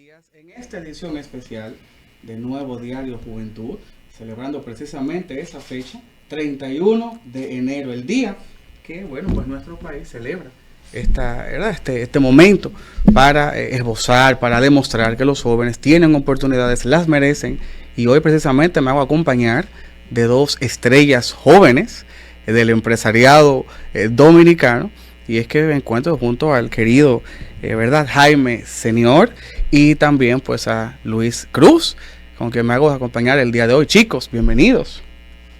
días en esta edición especial de Nuevo Diario Juventud, celebrando precisamente esa fecha, 31 de enero, el día que, bueno, pues nuestro país celebra este momento para esbozar, para demostrar que los jóvenes tienen oportunidades, las merecen, y hoy precisamente me hago acompañar de dos estrellas jóvenes del empresariado dominicano, y es que me encuentro junto al querido, ¿verdad?, Jaime Senior, y también pues a Luis Cruz, con quien me hago acompañar el día de hoy. Chicos, bienvenidos.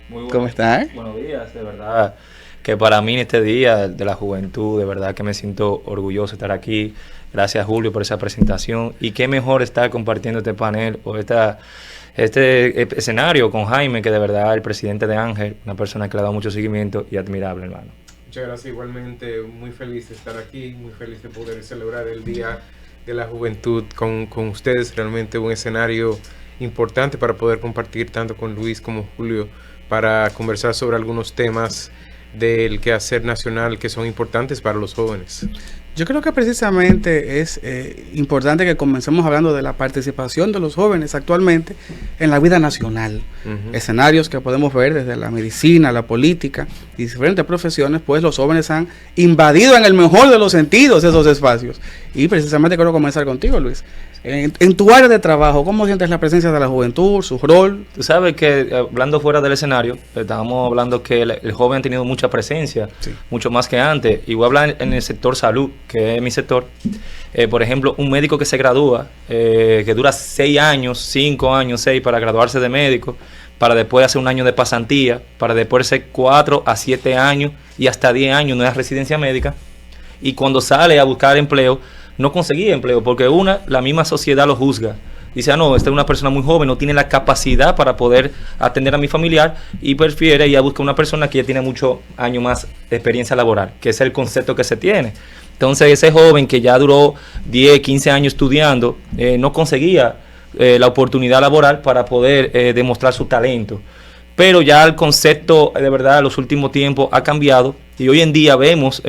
Muy ¿Cómo están? Buenos días, de verdad que para mí en este día de la juventud, de verdad que me siento orgulloso de estar aquí. Gracias, Julio, por esa presentación, y qué mejor estar compartiendo este panel o este escenario con Jaime, que de verdad el presidente de Ángel, una persona que le ha dado mucho seguimiento y admirable, hermano. Muchas gracias, igualmente muy feliz de estar aquí, muy feliz de poder celebrar el Día de la Juventud con ustedes. Realmente un escenario importante para poder compartir tanto con Luis como Julio, para conversar sobre algunos temas del quehacer nacional que son importantes para los jóvenes. Yo creo que precisamente es importante que comencemos hablando de la participación de los jóvenes actualmente en la vida nacional. Escenarios que podemos ver desde la medicina, la política y diferentes profesiones, pues los jóvenes han invadido en el mejor de los sentidos esos espacios. Y precisamente quiero comenzar contigo, Luis. En tu área de trabajo, ¿cómo sientes la presencia de la juventud, su rol? Tú sabes que, hablando fuera del escenario, estábamos hablando que el joven ha tenido mucha presencia, sí, mucho más que antes. Y voy a hablar en el sector salud, que es mi sector. Por ejemplo, un médico que se gradúa, que dura 6 años, 5 años, 6 para graduarse de médico, para después hacer un año de pasantía, para después hacer 4 a 7 años y hasta 10 años en una residencia médica. Y cuando sale a buscar empleo, no conseguía empleo, porque la misma sociedad lo juzga. Dice, no, esta es una persona muy joven, no tiene la capacidad para poder atender a mi familiar, y prefiere ir a buscar una persona que ya tiene muchos años más de experiencia laboral, que es el concepto que se tiene. Entonces ese joven que ya duró 10, 15 años estudiando, no conseguía la oportunidad laboral para poder demostrar su talento. Pero ya el concepto, de verdad, en los últimos tiempos ha cambiado, y hoy en día vemos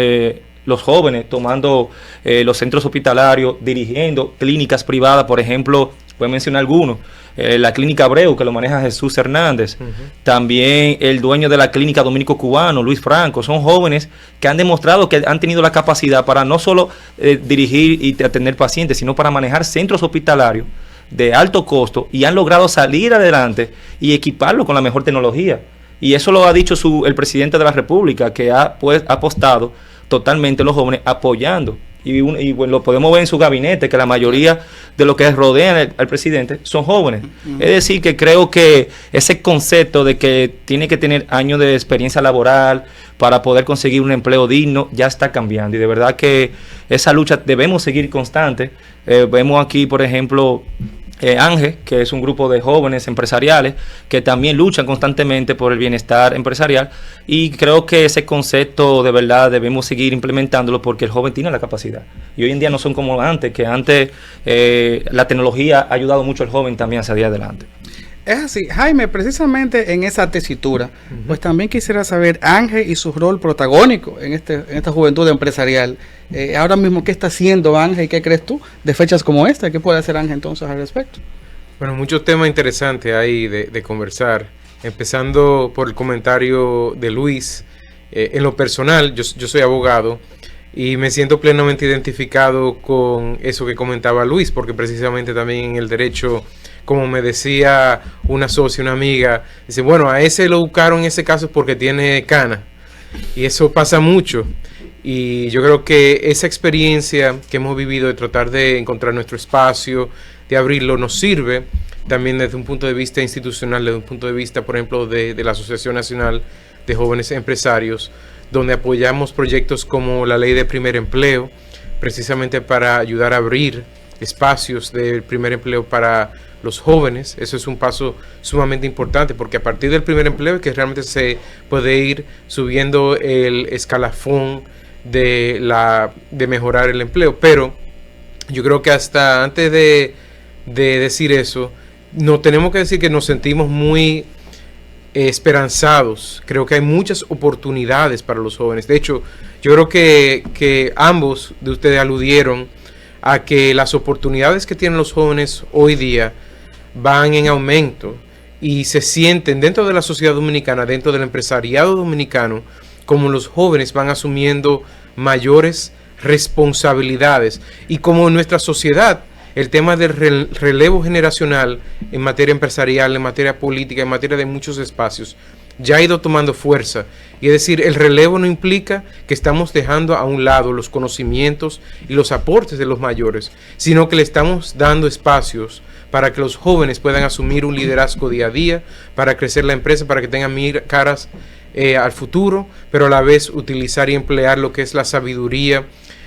los jóvenes tomando los centros hospitalarios, dirigiendo clínicas privadas. Por ejemplo, voy a mencionar algunos, la clínica Abreu, que lo maneja Jesús Hernández, también el dueño de la clínica Dominico Cubano, Luis Franco. Son jóvenes que han demostrado que han tenido la capacidad para no solo dirigir y atender pacientes, sino para manejar centros hospitalarios de alto costo, y han logrado salir adelante y equiparlo con la mejor tecnología. Y eso lo ha dicho el presidente de la República, que ha apostado totalmente los jóvenes apoyando, y bueno, lo podemos ver en su gabinete, que la mayoría de los que rodean al presidente son jóvenes. Es decir, que creo que ese concepto de que tiene que tener años de experiencia laboral para poder conseguir un empleo digno ya está cambiando, y de verdad que esa lucha debemos seguir constante. Vemos aquí, por ejemplo, Ángel, que es un grupo de jóvenes empresariales que también luchan constantemente por el bienestar empresarial, y creo que ese concepto de verdad debemos seguir implementándolo, porque el joven tiene la capacidad, y hoy en día no son como antes, que antes la tecnología ha ayudado mucho al joven también a salir adelante. Es así, Jaime, precisamente en esa tesitura, pues también quisiera saber Ángel y su rol protagónico en esta juventud empresarial. Ahora mismo, ¿qué está haciendo Ángel y qué crees tú de fechas como esta? ¿Qué puede hacer Ángel entonces al respecto? Bueno, muchos temas interesantes ahí de conversar, empezando por el comentario de Luis. En lo personal, yo soy abogado, y me siento plenamente identificado con eso que comentaba Luis, porque precisamente también en el derecho, como me decía una socia, una amiga, dice, bueno, a ese lo buscaron en ese caso porque tiene cana, y eso pasa mucho. Y yo creo que esa experiencia que hemos vivido de tratar de encontrar nuestro espacio, de abrirlo, nos sirve también desde un punto de vista institucional, desde un punto de vista, por ejemplo, de la Asociación Nacional de Jóvenes Empresarios, donde apoyamos proyectos como la Ley de Primer Empleo, precisamente para ayudar a abrir espacios de primer empleo para los jóvenes. Eso es un paso sumamente importante, porque a partir del primer empleo es que realmente se puede ir subiendo el escalafón de mejorar el empleo. Pero yo creo que hasta antes de decir eso, no tenemos que decir que nos sentimos muy esperanzados. Creo que hay muchas oportunidades para los jóvenes. De hecho, yo creo que ambos de ustedes aludieron a que las oportunidades que tienen los jóvenes hoy día van en aumento y se sienten dentro de la sociedad dominicana, dentro del empresariado dominicano, como los jóvenes van asumiendo mayores responsabilidades y como en nuestra sociedad el tema del relevo generacional en materia empresarial, en materia política, en materia de muchos espacios, ya ha ido tomando fuerza. Y es decir, el relevo no implica que estamos dejando a un lado los conocimientos y los aportes de los mayores, sino que le estamos dando espacios para que los jóvenes puedan asumir un liderazgo día a día, para crecer la empresa, para que tengan caras al futuro, pero a la vez utilizar y emplear lo que es la sabiduría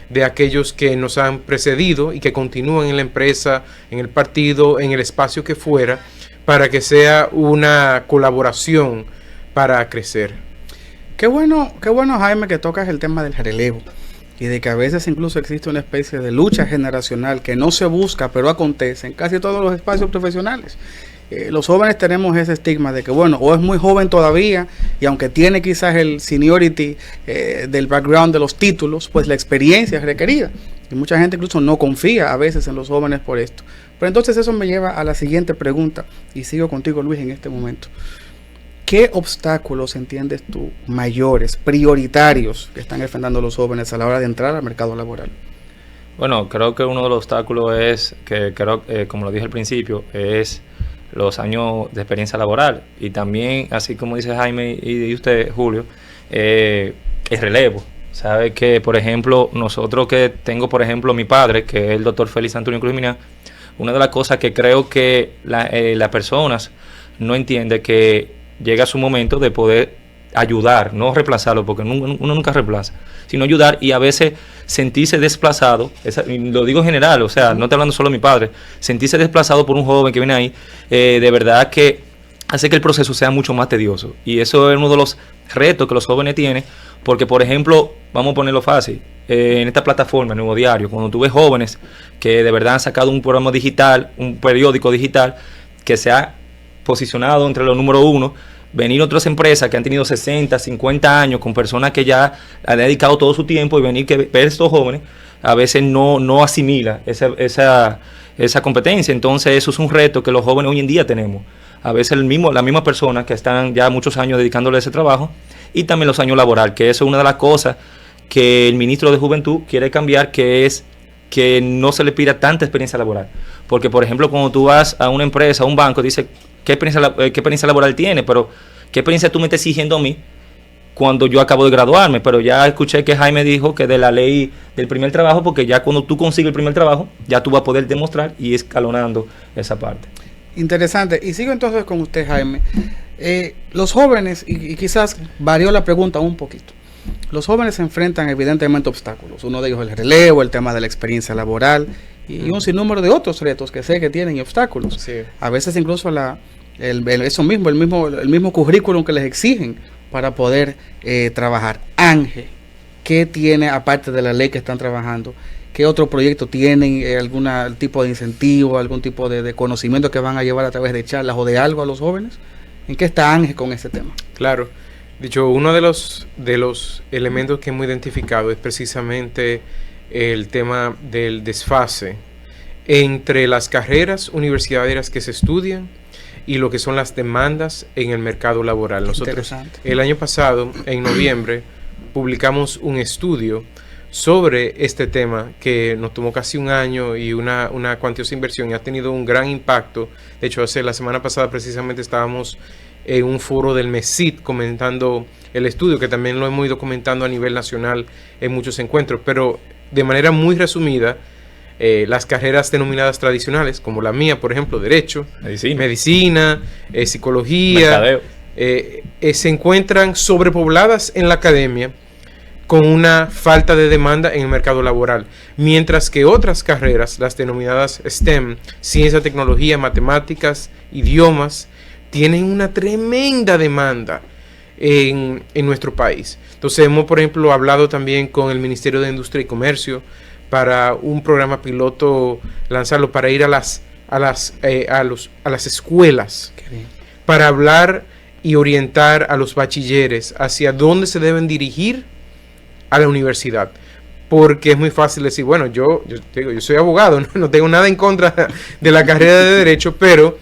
de aquellos que nos han precedido y que continúan en la empresa, en el partido, en el espacio que fuera, para que sea una colaboración para crecer. Qué bueno, Jaime, que tocas el tema del relevo y de que a veces incluso existe una especie de lucha generacional que no se busca, pero acontece en casi todos los espacios profesionales. Los jóvenes tenemos ese estigma de que, bueno, o es muy joven todavía y aunque tiene quizás el seniority del background de los títulos, pues la experiencia es requerida. Y mucha gente incluso no confía a veces en los jóvenes por esto. Pero entonces eso me lleva a la siguiente pregunta y sigo contigo, Luis, en este momento. ¿Qué obstáculos entiendes tú mayores, prioritarios, que están enfrentando los jóvenes a la hora de entrar al mercado laboral? Bueno, creo que uno de los obstáculos es, que creo, como lo dije al principio, es los años de experiencia laboral y también, así como dice Jaime y usted, Julio, el relevo. Sabe que, por ejemplo, nosotros que tengo, por ejemplo, mi padre, que es el doctor Félix Antonio Cruz Miná, una de las cosas que creo que las personas no entienden que llega su momento de poder ayudar, no reemplazarlo, porque uno nunca reemplaza, sino ayudar y a veces sentirse desplazado, lo digo en general, o sea, no estoy hablando solo de mi padre, sentirse desplazado por un joven que viene ahí, de verdad que hace que el proceso sea mucho más tedioso. Y eso es uno de los retos que los jóvenes tienen, porque por ejemplo, vamos a ponerlo fácil, en esta plataforma, Nuevo Diario, cuando tú ves jóvenes que de verdad han sacado un programa digital, un periódico digital, que se ha posicionado entre los número 1, venir otras empresas que han tenido 60, 50 años con personas que ya han dedicado todo su tiempo y venir que ver estos jóvenes, a veces no asimila esa competencia. Entonces eso es un reto que los jóvenes hoy en día tenemos. A veces las mismas personas que están ya muchos años dedicándole a ese trabajo y también los años laborales, que eso es una de las cosas que el ministro de Juventud quiere cambiar, que es que no se le pida tanta experiencia laboral. Porque, por ejemplo, cuando tú vas a una empresa, a un banco, dice ¿qué experiencia laboral tiene? Pero ¿qué experiencia tú me estás exigiendo a mí cuando yo acabo de graduarme? Pero ya escuché que Jaime dijo que de la ley del primer trabajo, porque ya cuando tú consigues el primer trabajo, ya tú vas a poder demostrar y escalonando esa parte. Interesante. Y sigo entonces con usted, Jaime. Los jóvenes, y quizás varió la pregunta un poquito, los jóvenes se enfrentan evidentemente obstáculos. Uno de ellos es el relevo, el tema de la experiencia laboral y un sinnúmero de otros retos que sé que tienen y obstáculos. Sí. A veces incluso el mismo currículum que les exigen para poder trabajar. Ángel, ¿qué tiene aparte de la ley que están trabajando? ¿Qué otro proyecto tienen? ¿Algún tipo de incentivo, algún tipo de conocimiento que van a llevar a través de charlas o de algo a los jóvenes? ¿En qué está Ángel con ese tema? Claro. Dicho, uno de los elementos que hemos identificado es precisamente el tema del desfase entre las carreras universitarias que se estudian y lo que son las demandas en el mercado laboral. Nosotros el año pasado, en noviembre, publicamos un estudio sobre este tema que nos tomó casi un año y una cuantiosa inversión y ha tenido un gran impacto. De hecho, la semana pasada precisamente estábamos en un foro del MESIT comentando el estudio, que también lo hemos ido comentando a nivel nacional en muchos encuentros, pero de manera muy resumida, las carreras denominadas tradicionales, como la mía, por ejemplo, Derecho, Medicina, Psicología, se encuentran sobrepobladas en la academia con una falta de demanda en el mercado laboral, mientras que otras carreras, las denominadas STEM, ciencia, tecnología, matemáticas, idiomas, tienen una tremenda demanda en nuestro país. Entonces hemos, por ejemplo, hablado también con el Ministerio de Industria y Comercio para un programa piloto, lanzarlo para ir a las escuelas, para hablar y orientar a los bachilleres hacia dónde se deben dirigir a la universidad. porque es muy fácil decir, bueno, yo soy abogado, no tengo nada en contra de la carrera de Derecho, pero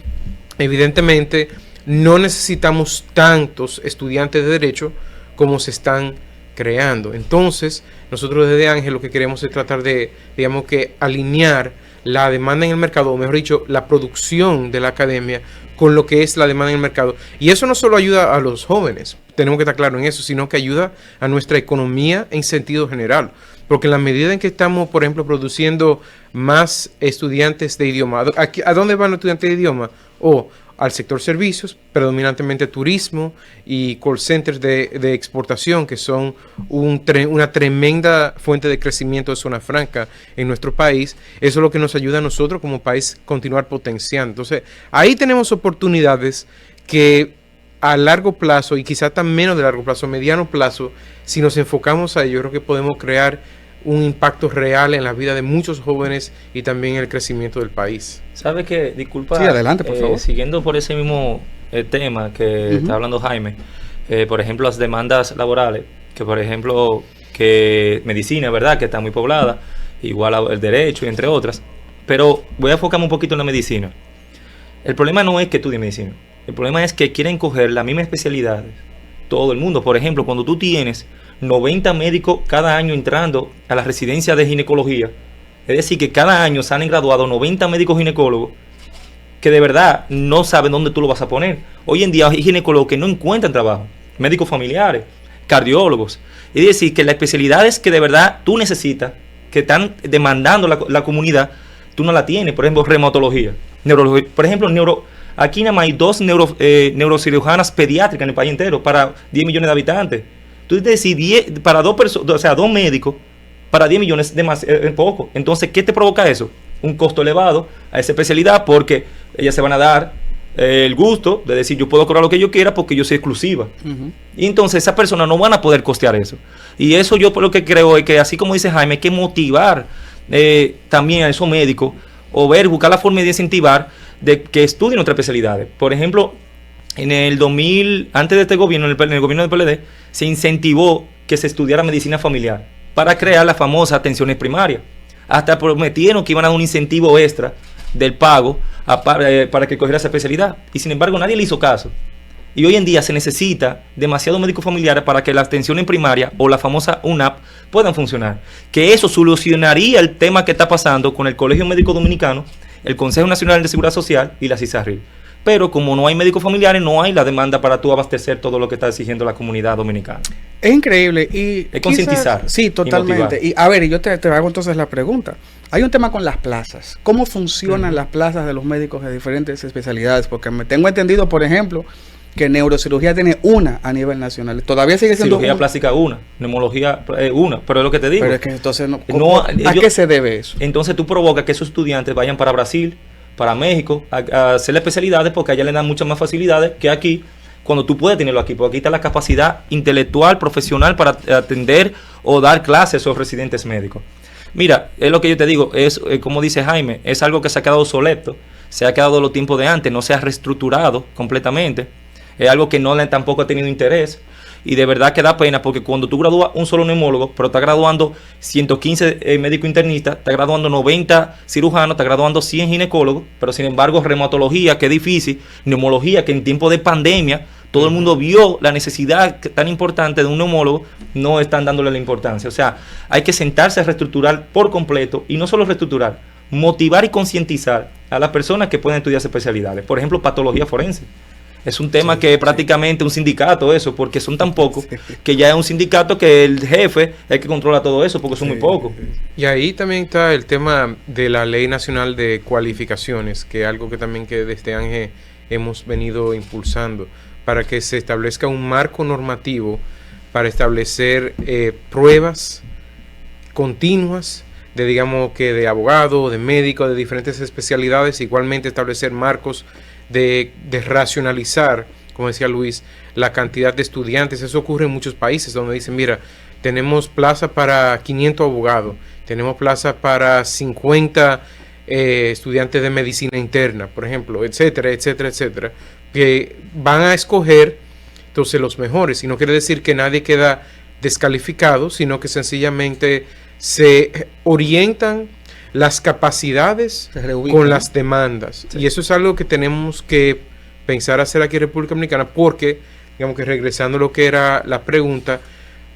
evidentemente no necesitamos tantos estudiantes de Derecho como se están creando. Entonces, nosotros desde Ángel lo que queremos es tratar de, digamos que, alinear la demanda en el mercado, o mejor dicho, la producción de la academia con lo que es la demanda en el mercado. Y eso no solo ayuda a los jóvenes, tenemos que estar claros en eso, sino que ayuda a nuestra economía en sentido general. Porque en la medida en que estamos, por ejemplo, produciendo más estudiantes de idioma, ¿a dónde van los estudiantes de idioma? O al sector servicios, predominantemente turismo y call centers de exportación, que son una tremenda fuente de crecimiento de zona franca en nuestro país. Eso es lo que nos ayuda a nosotros como país continuar potenciando. Entonces, ahí tenemos oportunidades que a largo plazo, y quizá tan menos de largo plazo, mediano plazo, si nos enfocamos a ello, creo que podemos crear un impacto real en la vida de muchos jóvenes y también en el crecimiento del país. ¿Sabe qué? Disculpa. Sí, adelante, por favor. Siguiendo por ese mismo tema que está hablando Jaime, por ejemplo, las demandas laborales, que por ejemplo, que medicina, ¿verdad? Que está muy poblada, igual el derecho, y entre otras. Pero voy a enfocarme un poquito en la medicina. El problema no es que estudie medicina. El problema es que quieren coger las mismas especialidades todo el mundo. Por ejemplo, cuando tú tienes 90 médicos cada año entrando a la residencia de ginecología, es decir, que cada año salen graduados 90 médicos ginecólogos que de verdad no saben dónde tú lo vas a poner. Hoy en día hay ginecólogos que no encuentran trabajo, médicos familiares, cardiólogos. Es decir, que las especialidades que de verdad tú necesitas, que están demandando la comunidad, tú no la tienes. Por ejemplo, reumatología, neurología. Por ejemplo, aquí nada más hay 2 neurocirujanas pediátricas en el país entero para 10 millones de habitantes. Tú decís, para 2 personas, o sea, 2 médicos para 10 millones es poco. Entonces, ¿qué te provoca eso? Un costo elevado a esa especialidad, porque ellas se van a dar el gusto de decir, yo puedo cobrar lo que yo quiera porque yo soy exclusiva. Y entonces esas personas no van a poder costear eso. Y eso yo por lo que creo es que, así como dice Jaime, hay que motivar también a esos médicos, o buscar la forma de incentivar de que estudien otras especialidades. Por ejemplo, en el 2000, antes de este gobierno, en el gobierno del PLD, se incentivó que se estudiara medicina familiar para crear las famosas atenciones primarias. Hasta prometieron que iban a dar un incentivo extra del pago para que cogiera esa especialidad. Y sin embargo, nadie le hizo caso. Y hoy en día se necesita demasiados médicos familiares para que la atención en primaria o la famosa UNAP puedan funcionar. Que eso solucionaría el tema que está pasando con el Colegio Médico Dominicano, el Consejo Nacional de Seguridad Social y la CISARRIL. Pero como no hay médicos familiares, no hay la demanda para tú abastecer todo lo que está exigiendo la comunidad dominicana. Es increíble. Y es concientizar. Sí, totalmente. Y a ver, yo te hago entonces la pregunta. Hay un tema con las plazas. ¿Cómo funcionan las plazas de los médicos de diferentes especialidades? Porque me tengo entendido, por ejemplo, que neurocirugía tiene una a nivel nacional. Todavía sigue siendo cirugía plástica una, neumología una, pero es lo que te digo. Pero es que entonces ¿a qué se debe eso? Entonces tú provocas que esos estudiantes vayan para Brasil, para México, a hacer especialidades, porque allá le dan muchas más facilidades que aquí, cuando tú puedes tenerlo aquí, porque aquí está la capacidad intelectual, profesional para atender o dar clases a esos residentes médicos. Mira, es lo que yo te digo, es como dice Jaime, es algo que se ha quedado obsoleto, se ha quedado los tiempos de antes, no se ha reestructurado completamente, es algo que tampoco ha tenido interés. Y de verdad que da pena, porque cuando tú gradúas un solo neumólogo, pero estás graduando 115 médicos internistas, estás graduando 90 cirujanos, estás graduando 100 ginecólogos, pero sin embargo reumatología, que es difícil, neumología, que en tiempo de pandemia todo el mundo vio la necesidad tan importante de un neumólogo, no están dándole la importancia. O sea, hay que sentarse a reestructurar por completo, y no solo reestructurar, motivar y concientizar a las personas que pueden estudiar especialidades. Por ejemplo, patología forense. Es un tema que es prácticamente un sindicato eso, porque son tan pocos que ya es un sindicato que el jefe es el que controla todo eso, porque son muy pocos. Y ahí también está el tema de la Ley Nacional de Cualificaciones, que es algo que también que desde ANGE hemos venido impulsando, para que se establezca un marco normativo para establecer pruebas continuas de, digamos, que de abogado, de médico, de diferentes especialidades, igualmente establecer marcos de racionalizar, como decía Luis, la cantidad de estudiantes. Eso ocurre en muchos países donde dicen, mira, tenemos plaza para 500 abogados, tenemos plaza para 50 estudiantes de medicina interna, por ejemplo, etcétera, etcétera, etcétera, que van a escoger entonces los mejores. Y no quiere decir que nadie queda descalificado, sino que sencillamente se orientan las capacidades con las demandas. Sí. Y eso es algo que tenemos que pensar hacer aquí en República Dominicana, porque, digamos que regresando a lo que era la pregunta,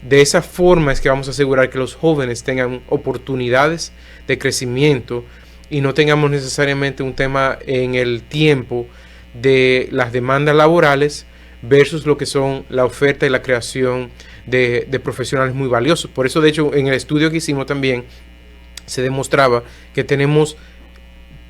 de esa forma es que vamos a asegurar que los jóvenes tengan oportunidades de crecimiento y no tengamos necesariamente un tema en el tiempo de las demandas laborales versus lo que son la oferta y la creación de profesionales muy valiosos. Por eso, de hecho, en el estudio que hicimos también se demostraba que tenemos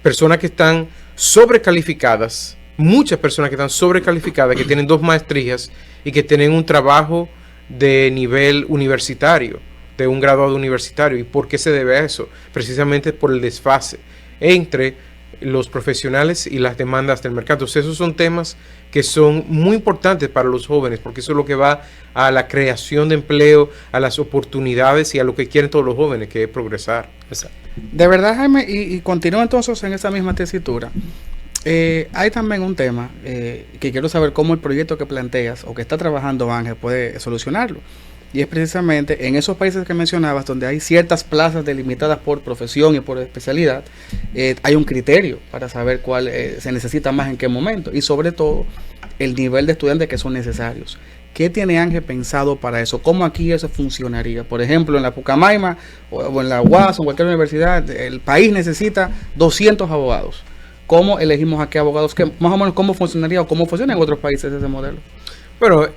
personas que están sobrecalificadas, muchas personas que están sobrecalificadas, que tienen 2 maestrías y que tienen un trabajo de nivel universitario, de un graduado universitario. ¿Y por qué se debe a eso? Precisamente por el desfase entre los profesionales y las demandas del mercado. Entonces, esos son temas que son muy importantes para los jóvenes, porque eso es lo que va a la creación de empleo, a las oportunidades y a lo que quieren todos los jóvenes, que es progresar. Exacto. De verdad, Jaime, y continúo entonces en esa misma tesitura. Hay también un tema que quiero saber cómo el proyecto que planteas o que está trabajando Ángel puede solucionarlo. Y es precisamente en esos países que mencionabas, donde hay ciertas plazas delimitadas por profesión y por especialidad, hay un criterio para saber cuál se necesita más en qué momento, y sobre todo el nivel de estudiantes que son necesarios. ¿Qué tiene Ángel pensado para eso? ¿Cómo aquí eso funcionaría? Por ejemplo, en la Pucamaima o en la UAS o en cualquier universidad, el país necesita 200 abogados. ¿Cómo elegimos a qué abogados? Más o menos, ¿cómo funcionaría o cómo funciona en otros países ese modelo? Bueno,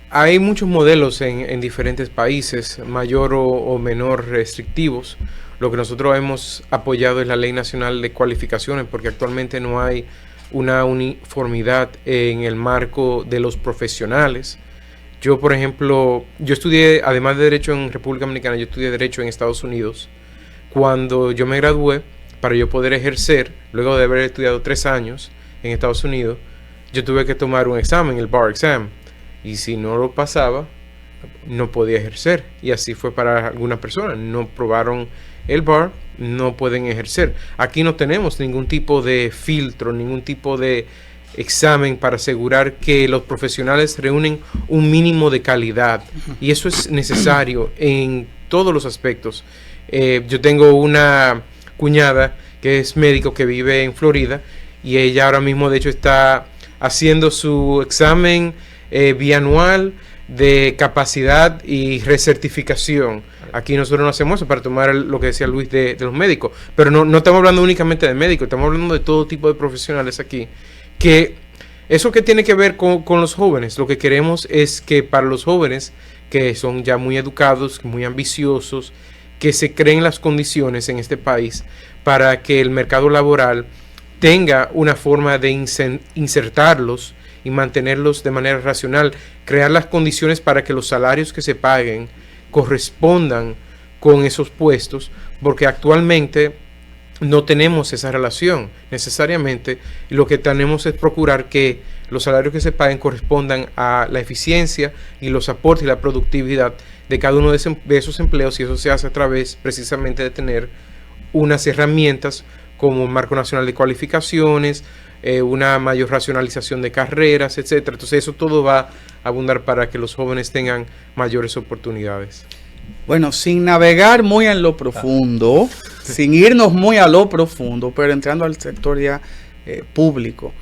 hay muchos modelos en diferentes países, mayor o menor restrictivos. Lo que nosotros hemos apoyado es la Ley Nacional de Cualificaciones, porque actualmente no hay una uniformidad en el marco de los profesionales. Yo, por ejemplo, yo estudié, además de Derecho en República Dominicana, yo estudié Derecho en Estados Unidos. Cuando yo me gradué, para yo poder ejercer, luego de haber estudiado 3 años en Estados Unidos, yo tuve que tomar un examen, el Bar Exam. Y si no lo pasaba, no podía ejercer. Y así fue para algunas personas. No probaron el bar, no pueden ejercer. Aquí no tenemos ningún tipo de filtro, ningún tipo de examen para asegurar que los profesionales reúnen un mínimo de calidad. Y eso es necesario en todos los aspectos. Yo tengo una cuñada que es médico que vive en Florida, y ella ahora mismo de hecho está haciendo su examen bianual de capacidad y recertificación. Aquí nosotros no hacemos eso para tomar lo que decía Luis de los médicos, pero no estamos hablando únicamente de médicos, estamos hablando de todo tipo de profesionales aquí, que eso que tiene que ver con los jóvenes. Lo que queremos es que para los jóvenes que son ya muy educados, muy ambiciosos, que se creen las condiciones en este país para que el mercado laboral tenga una forma de insertarlos y mantenerlos de manera racional, crear las condiciones para que los salarios que se paguen correspondan con esos puestos, porque actualmente no tenemos esa relación necesariamente, y lo que tenemos es procurar que los salarios que se paguen correspondan a la eficiencia y los aportes y la productividad de cada uno de esos empleos, y eso se hace a través precisamente de tener unas herramientas como el Marco Nacional de Cualificaciones, una mayor racionalización de carreras, etcétera. Entonces eso todo va a abundar para que los jóvenes tengan mayores oportunidades. Bueno, sin navegar muy en lo profundo, sin irnos muy a lo profundo, pero entrando al sector ya público,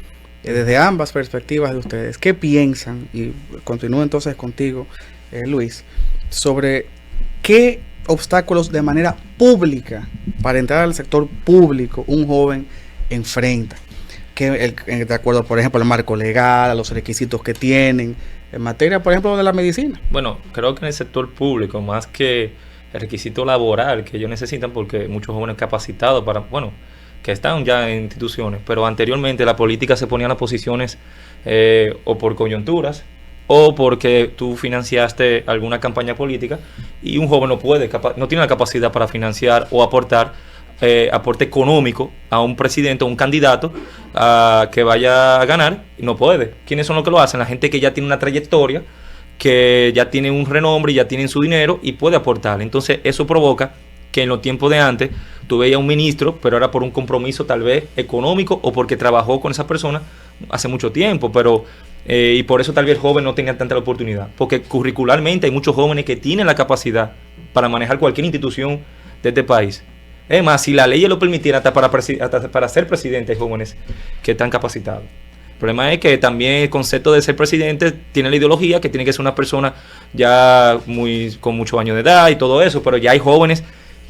desde ambas perspectivas de ustedes, ¿qué piensan? Y continúo entonces contigo, Luis, sobre qué obstáculos de manera pública para entrar al sector público un joven enfrenta, de acuerdo, por ejemplo, al marco legal, a los requisitos que tienen en materia, por ejemplo, de la medicina. Bueno, creo que en el sector público, más que el requisito laboral que ellos necesitan, porque muchos jóvenes capacitados para, bueno, que están ya en instituciones, pero anteriormente la política se ponía en las posiciones o por coyunturas o porque tú financiaste alguna campaña política, y un joven no tiene la capacidad para financiar o aportar aporte económico a un presidente o un candidato que vaya a ganar, y no puede. ¿Quiénes son los que lo hacen? La gente que ya tiene una trayectoria, que ya tiene un renombre, ya tienen su dinero y puede aportar. Entonces eso provoca que en los tiempos de antes tú veías un ministro, pero era por un compromiso tal vez económico o porque trabajó con esa persona hace mucho tiempo, pero y por eso tal vez el joven no tenga tanta oportunidad, porque curricularmente hay muchos jóvenes que tienen la capacidad para manejar cualquier institución de este país. Es más, si la ley lo permitiera, hasta para ser presidente hay jóvenes que están capacitados. El problema es que también el concepto de ser presidente tiene la ideología que tiene que ser una persona ya con muchos años de edad y todo eso, pero ya hay jóvenes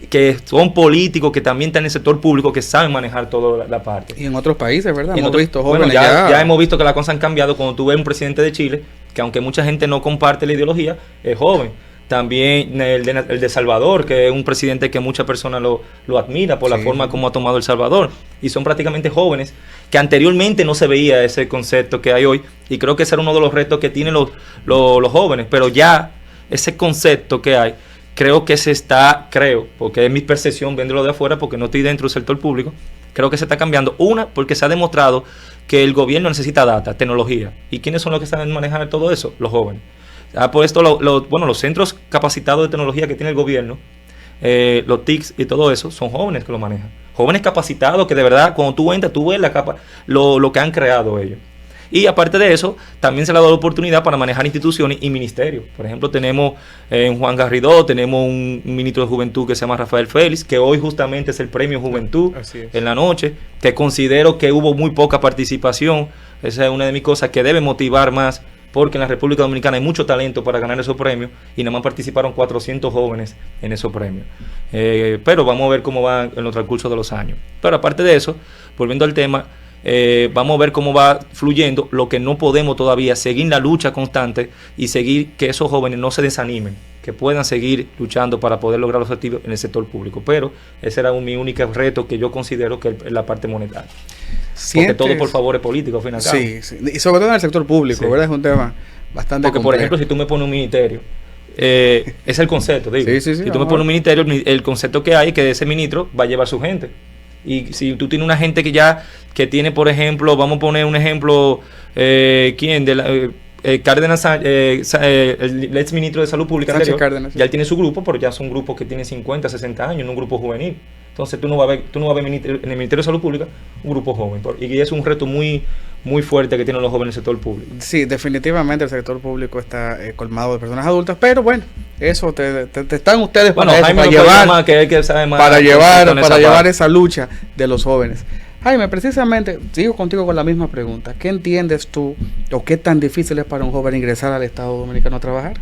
que son políticos, que también están en el sector público, que saben manejar toda la parte. Y en otros países, ¿verdad? Hemos visto jóvenes ya hemos visto que las cosas han cambiado. Cuando tú ves un presidente de Chile, que aunque mucha gente no comparte la ideología, es joven. También el de Salvador, que es un presidente que muchas personas lo admira por la forma como ha tomado El Salvador. Y son prácticamente jóvenes, que anteriormente no se veía ese concepto que hay hoy. Y creo que ese era uno de los retos que tienen los jóvenes. Pero ya ese concepto que hay, creo que porque es mi percepción viéndolo de afuera, porque no estoy dentro del sector público, creo que se está cambiando. Una, porque se ha demostrado que el gobierno necesita data, tecnología. ¿Y quiénes son los que saben manejar todo eso? Los jóvenes. Por esto, los centros capacitados de tecnología que tiene el gobierno, los TICs y todo eso, son jóvenes que lo manejan. Jóvenes capacitados que de verdad, cuando tú entras, tú ves lo que han creado ellos. Y aparte de eso, también se le ha dado la oportunidad para manejar instituciones y ministerios. Por ejemplo, tenemos Juan Garrido, tenemos un ministro de Juventud que se llama Rafael Félix, que hoy justamente es el premio Juventud en la noche, que considero que hubo muy poca participación. Esa es una de mis cosas que debe motivar más, porque en la República Dominicana hay mucho talento para ganar esos premios y nada más participaron 400 jóvenes en esos premios. Pero vamos a ver cómo va en el transcurso de los años. Pero aparte de eso, volviendo al tema, vamos a ver cómo va fluyendo. Lo que no podemos todavía, seguir la lucha constante y seguir que esos jóvenes no se desanimen, que puedan seguir luchando para poder lograr los objetivos en el sector público. Pero ese era mi único reto que yo considero que es la parte monetaria. Porque todo por favores políticos, al fin y al cabo. Sí, y sobre todo en el sector público, ¿verdad? Es un tema bastante complejo. Por ejemplo, si tú me pones un ministerio, es el concepto, digo. Si tú me pones un ministerio, el concepto que hay es que ese ministro va a llevar su gente. Y si tú tienes una gente que tiene, por ejemplo, vamos a poner un ejemplo, ¿quién? Cárdenas, el ex ministro de Salud Pública anterior, Cárdenas, ya él tiene su grupo, pero ya son grupos que tienen 50, 60 años, no un grupo juvenil. Entonces tú no vas a ver en el Ministerio de Salud Pública un grupo joven. Y es un reto muy fuerte que tienen los jóvenes en el sector público. Sí, definitivamente el sector público está colmado de personas adultas, pero bueno, eso te están ustedes para llevar esa lucha de los jóvenes. Jaime, precisamente, sigo contigo con la misma pregunta. ¿Qué entiendes tú o qué tan difícil es para un joven ingresar al Estado Dominicano a trabajar?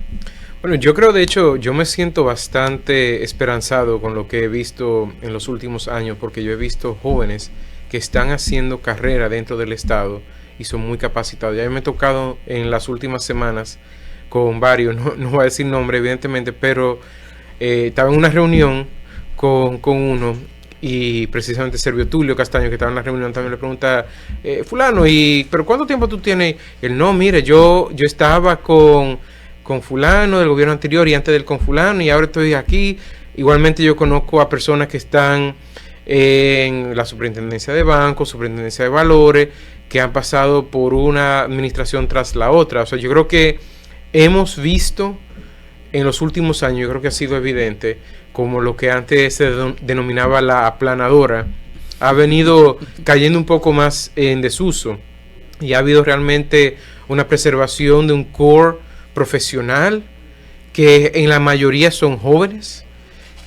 Bueno, yo creo, de hecho, yo me siento bastante esperanzado con lo que he visto en los últimos años, porque yo he visto jóvenes que están haciendo carrera dentro del Estado y son muy capacitados. Ya me he tocado en las últimas semanas con varios, no voy a decir nombre evidentemente, pero estaba en una reunión con uno, y precisamente Servio Tulio Castaño, que estaba en la reunión, también le pregunta, fulano, ¿pero cuánto tiempo tú tienes? Él, no, mire, yo estaba con fulano del gobierno anterior y antes del con fulano y ahora estoy aquí. Igualmente yo conozco a personas que están en la superintendencia de bancos, superintendencia de valores, que han pasado por una administración tras la otra. O sea, yo creo que hemos visto en los últimos años, yo creo que ha sido evidente, como lo que antes se denominaba la aplanadora, ha venido cayendo un poco más en desuso y ha habido realmente una preservación de un core profesional que en la mayoría son jóvenes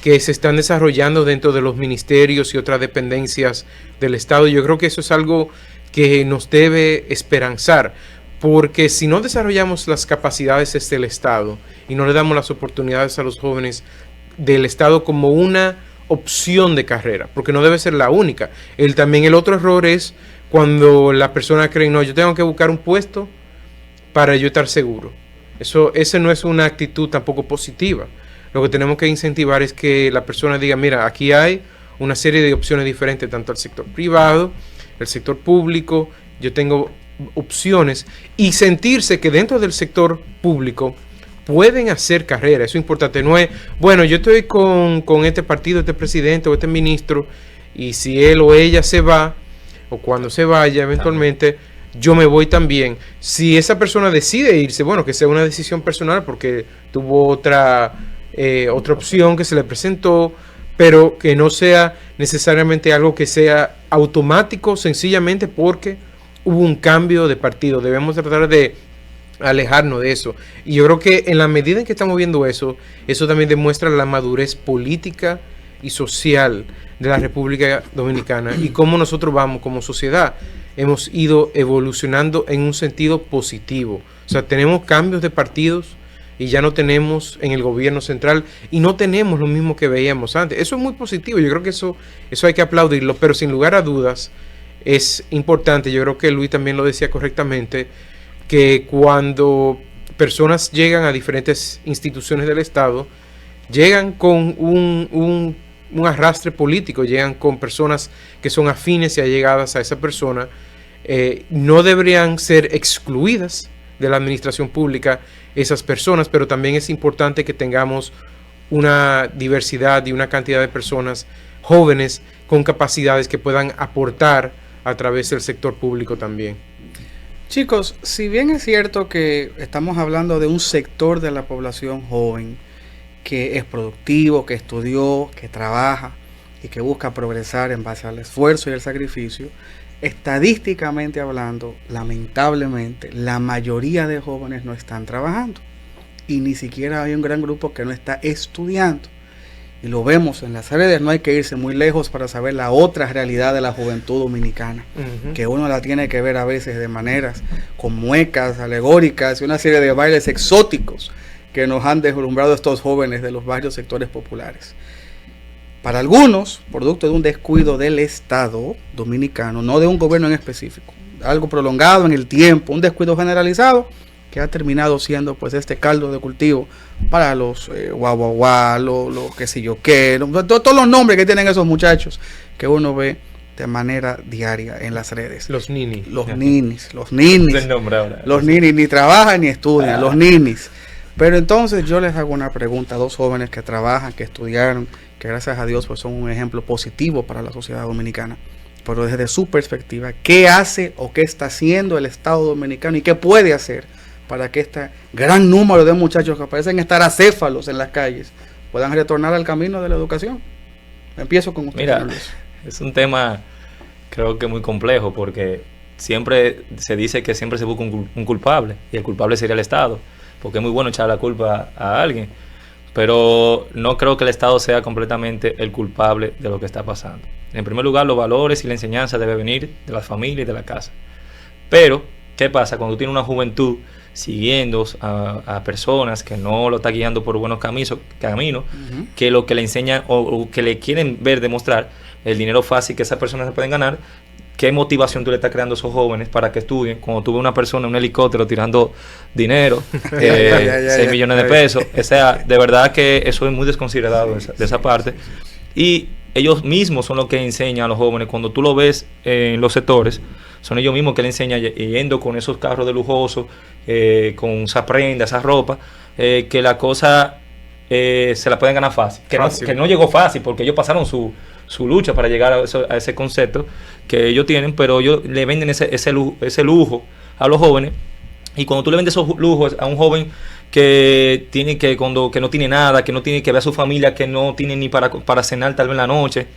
que se están desarrollando dentro de los ministerios y otras dependencias del Estado. Yo creo que eso es algo que nos debe esperanzar, porque si no desarrollamos las capacidades desde el Estado y no le damos las oportunidades a los jóvenes del Estado como una opción de carrera, porque no debe ser la única. También el otro error es cuando la persona cree, no, yo tengo que buscar un puesto para yo estar seguro. Esa no es una actitud tampoco positiva. Lo que tenemos que incentivar es que la persona diga, mira, aquí hay una serie de opciones diferentes, tanto al sector privado, el sector público, yo tengo opciones, y sentirse que dentro del sector público pueden hacer carrera. Eso es importante. No es, bueno, yo estoy con este partido, este presidente o este ministro, y si él o ella se va, o cuando se vaya eventualmente, yo me voy también. Si esa persona decide irse, bueno, que sea una decisión personal porque tuvo otra opción que se le presentó, pero que no sea necesariamente algo que sea automático, sencillamente porque hubo un cambio de partido. Debemos tratar de alejarnos de eso. Y yo creo que en la medida en que estamos viendo eso también demuestra la madurez política y social de la República Dominicana y cómo nosotros vamos como sociedad. Hemos ido evolucionando en un sentido positivo. O sea, tenemos cambios de partidos y ya no tenemos en el gobierno central y no tenemos lo mismo que veíamos antes. Eso es muy positivo, yo creo que eso hay que aplaudirlo, pero sin lugar a dudas es importante, yo creo que Luis también lo decía correctamente, que cuando personas llegan a diferentes instituciones del Estado, llegan con un arrastre político, llegan con personas que son afines y allegadas a esa persona, no deberían ser excluidas de la administración pública esas personas, pero también es importante que tengamos una diversidad y una cantidad de personas jóvenes con capacidades que puedan aportar a través del sector público también. Chicos, si bien es cierto que estamos hablando de un sector de la población joven que es productivo, que estudió, que trabaja y que busca progresar en base al esfuerzo y el sacrificio, estadísticamente hablando, lamentablemente, la mayoría de jóvenes no están trabajando y ni siquiera hay un gran grupo que no está estudiando. Y lo vemos en las redes, no hay que irse muy lejos para saber la otra realidad de la juventud dominicana, que uno la tiene que ver a veces de maneras con muecas, alegóricas y una serie de bailes exóticos que nos han deslumbrado estos jóvenes de los varios sectores populares. Para algunos, producto de un descuido del Estado dominicano, no de un gobierno en específico, algo prolongado en el tiempo, un descuido generalizado que ha terminado siendo pues este caldo de cultivo para los guau, lo que sé yo qué, todos los nombres que tienen esos muchachos que uno ve de manera diaria en las redes. Los ninis. Los ninis. Los ninis ni trabajan ni estudian, los ninis. Pero entonces yo les hago una pregunta a dos jóvenes que trabajan, que estudiaron, que gracias a Dios pues son un ejemplo positivo para la sociedad dominicana. Pero desde su perspectiva, ¿qué hace o qué está haciendo el Estado dominicano y qué puede hacer para que este gran número de muchachos que parecen estar acéfalos en las calles puedan retornar al camino de la educación? Empiezo con usted. Mira, es un tema creo que muy complejo porque siempre se dice que siempre se busca un culpable y el culpable sería el Estado, porque es muy bueno echar la culpa a alguien, pero no creo que el Estado sea completamente el culpable de lo que está pasando. En primer lugar, los valores y la enseñanza debe venir de la familia y de la casa. Pero, ¿qué pasa cuando tiene una juventud siguiendo a personas que no lo está guiando por buenos caminos, que lo que le enseñan o que le quieren ver demostrar el dinero fácil que esas personas se pueden ganar? ¿Qué motivación tú le estás creando a esos jóvenes para que estudien? Cuando tú ves una persona en un helicóptero tirando dinero, 6 millones de pesos, o sea, de verdad que eso es muy desconsiderado de esa parte. Y ellos mismos son los que enseñan a los jóvenes. Cuando tú lo ves en los sectores, son ellos mismos que le enseñan, yendo con esos carros de lujosos, con esas prendas, esas ropas, que la cosa se la pueden ganar fácil. Que no llegó fácil, porque ellos pasaron su lucha para llegar a ese concepto que ellos tienen, pero ellos le venden ese lujo a los jóvenes. Y cuando tú le vendes esos lujos a un joven que no tiene nada, que no tiene que ver a su familia, que no tiene ni para cenar tal vez en la noche,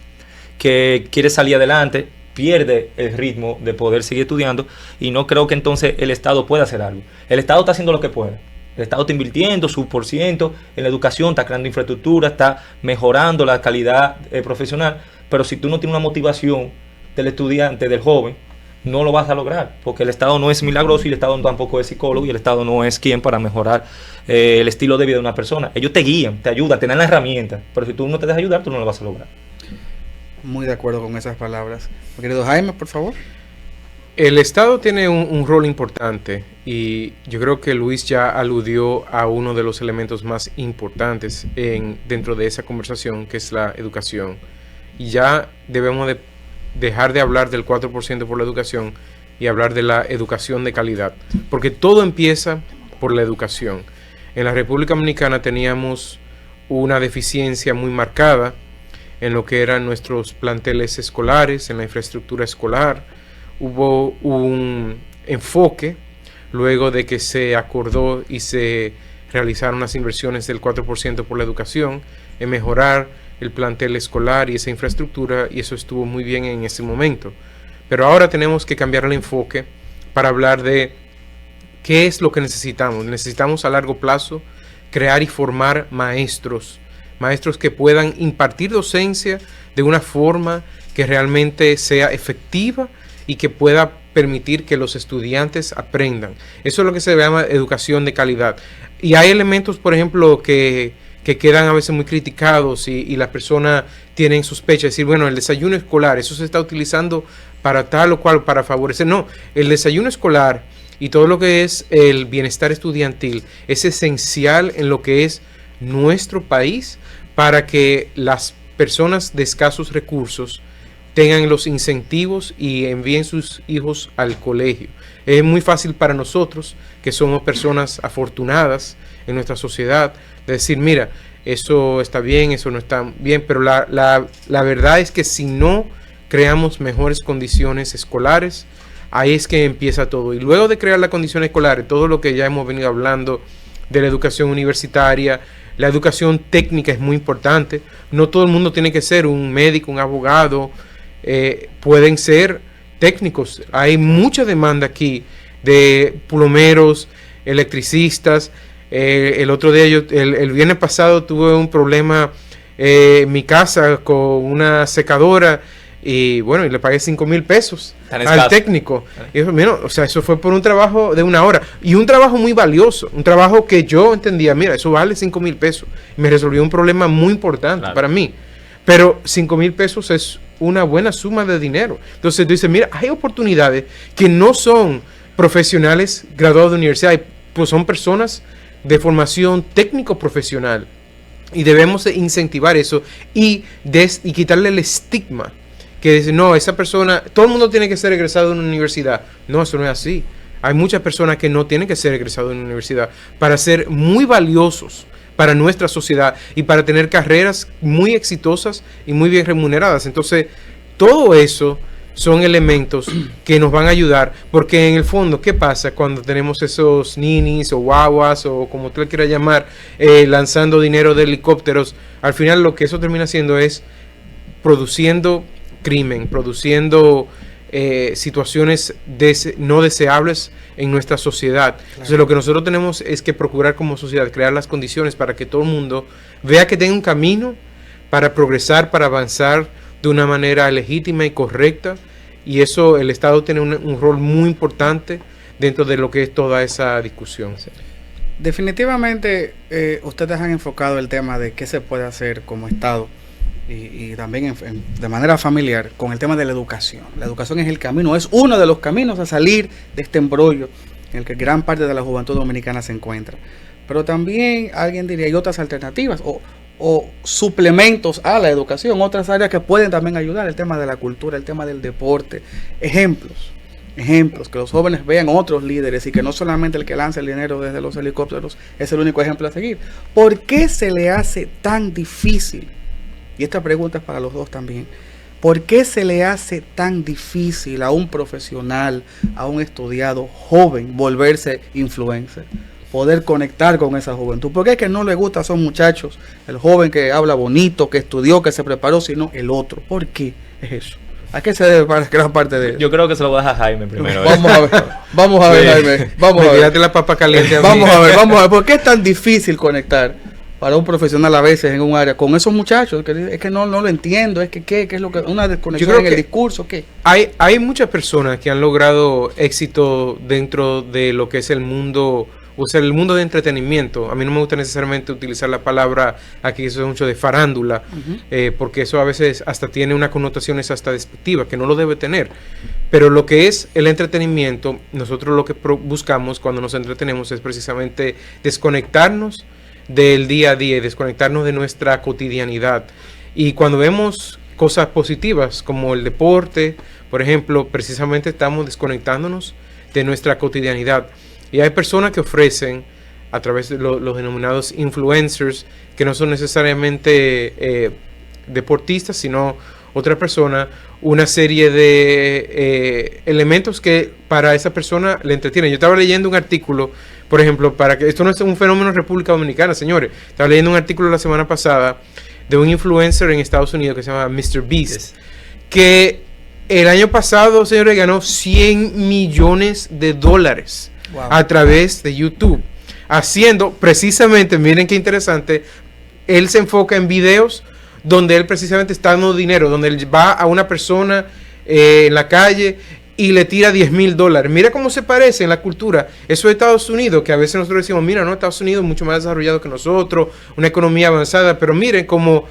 que quiere salir adelante, pierde el ritmo de poder seguir estudiando, y no creo que entonces el Estado pueda hacer algo. El Estado está haciendo lo que puede. El Estado está invirtiendo su % en la educación, está creando infraestructura, está mejorando la calidad profesional, pero si tú no tienes una motivación del estudiante, del joven, no lo vas a lograr, porque el Estado no es milagroso y el Estado tampoco es psicólogo y el Estado no es quien para mejorar el estilo de vida de una persona. Ellos te guían, te ayudan, te dan las herramientas, pero si tú no te dejas ayudar, tú no lo vas a lograr. Muy de acuerdo con esas palabras. Mi querido Jaime, por favor. El Estado tiene un rol importante y yo creo que Luis ya aludió a uno de los elementos más importantes dentro de esa conversación, que es la educación. Y ya debemos de dejar de hablar del 4% por la educación y hablar de la educación de calidad, porque todo empieza por la educación. En la República Dominicana teníamos una deficiencia muy marcada en lo que eran nuestros planteles escolares, en la infraestructura escolar. Hubo un enfoque luego de que se acordó y se realizaron las inversiones del 4% por la educación en mejorar el plantel escolar y esa infraestructura, y eso estuvo muy bien en ese momento. Pero ahora tenemos que cambiar el enfoque para hablar de qué es lo que necesitamos. Necesitamos a largo plazo crear y formar maestros maestros que puedan impartir docencia de una forma que realmente sea efectiva y que pueda permitir que los estudiantes aprendan. Eso es lo que se llama educación de calidad. Y hay elementos, por ejemplo, que quedan a veces muy criticados y las personas tienen sospecha de decir, bueno, el desayuno escolar, eso se está utilizando para tal o cual, para favorecer. No, el desayuno escolar y todo lo que es el bienestar estudiantil es esencial en lo que es nuestro país para que las personas de escasos recursos tengan los incentivos y envíen sus hijos al colegio. Es muy fácil para nosotros, que somos personas afortunadas en nuestra sociedad, de decir, mira, eso está bien, eso no está bien, pero la verdad es que si no creamos mejores condiciones escolares, ahí es que empieza todo. Y luego de crear las condiciones escolares, todo lo que ya hemos venido hablando de la educación universitaria, la educación técnica es muy importante. No todo el mundo tiene que ser un médico, un abogado, pueden ser técnicos. Hay mucha demanda aquí de plomeros, electricistas. El otro día, el viernes pasado tuve un problema en mi casa con una secadora y bueno, y le pagué 5,000 pesos al técnico. Y eso, mira, o sea, eso fue por un trabajo de 1 hora y un trabajo muy valioso, un trabajo que yo entendía, mira, eso vale 5,000 pesos. Y me resolvió un problema muy importante para mí. Pero 5,000 pesos es una buena suma de dinero. Entonces tú dices, mira, hay oportunidades que no son profesionales graduados de universidad, pues son personas de formación técnico-profesional. Y debemos de incentivar eso y quitarle el estigma que dice, no, esa persona, todo el mundo tiene que ser egresado de una universidad. No, eso no es así. Hay muchas personas que no tienen que ser egresados de una universidad para ser muy valiosos para nuestra sociedad y para tener carreras muy exitosas y muy bien remuneradas. Entonces, todo eso son elementos que nos van a ayudar, porque en el fondo, ¿qué pasa cuando tenemos esos ninis o guaguas o como usted quiera llamar, lanzando dinero de helicópteros? Al final lo que eso termina haciendo es produciendo crimen, produciendo situaciones no deseables en nuestra sociedad. Claro. Entonces lo que nosotros tenemos es que procurar como sociedad crear las condiciones para que todo el mundo vea que tenga un camino para progresar, para avanzar de una manera legítima y correcta, y eso el Estado tiene un rol muy importante dentro de lo que es toda esa discusión. Definitivamente ustedes han enfocado el tema de qué se puede hacer como Estado y también de manera familiar con el tema de la educación. La educación es el camino, es uno de los caminos a salir de este embrollo en el que gran parte de la juventud dominicana se encuentra. Pero también alguien diría, hay otras alternativas o suplementos a la educación, otras áreas que pueden también ayudar, el tema de la cultura, el tema del deporte, ejemplos, que los jóvenes vean otros líderes y que no solamente el que lanza el dinero desde los helicópteros es el único ejemplo a seguir. ¿Por qué se le hace tan difícil? Y esta pregunta es para los dos también. ¿Por qué se le hace tan difícil a un profesional, a un estudiado joven, volverse influencer? Poder conectar con esa juventud. ¿Por qué es que no le gusta a esos muchachos, el joven que habla bonito, que estudió, que se preparó, sino el otro? ¿Por qué es eso? ¿A qué se debe gran parte de eso? Yo creo que se lo voy a dejar a Jaime primero. Vamos a ver, Jaime. Vamos a ver. Tírate la papa caliente. Vamos a ver. ¿Por qué es tan difícil conectar para un profesional a veces en un área con esos muchachos? Es que no lo entiendo. Es que ¿qué es lo que una desconexión en el discurso? ¿Qué? Hay muchas personas que han logrado éxito dentro de lo que es el mundo. O sea, el mundo de entretenimiento. A mí no me gusta necesariamente utilizar la palabra aquí, eso es mucho de farándula, porque eso a veces hasta tiene una connotación hasta despectiva, que no lo debe tener. Pero lo que es el entretenimiento, nosotros lo que buscamos cuando nos entretenemos es precisamente desconectarnos del día a día y desconectarnos de nuestra cotidianidad. Y cuando vemos cosas positivas como el deporte, por ejemplo, precisamente estamos desconectándonos de nuestra cotidianidad. Y hay personas que ofrecen, a través de los denominados influencers, que no son necesariamente deportistas, sino otra persona, una serie de elementos que para esa persona le entretienen. Yo estaba leyendo un artículo, por ejemplo, para que esto no es un fenómeno en República Dominicana, señores. Estaba leyendo un artículo la semana pasada de un influencer en Estados Unidos que se llama Mr. Beast, que el año pasado, señores, ganó $100 millones. Wow. A través de YouTube, haciendo precisamente, miren qué interesante, él se enfoca en videos donde él precisamente está dando dinero, donde él va a una persona en la calle y le tira $10,000. Mira cómo se parece en la cultura. Eso de Estados Unidos, que a veces nosotros decimos, mira, no, Estados Unidos es mucho más desarrollado que nosotros, una economía avanzada, pero miren como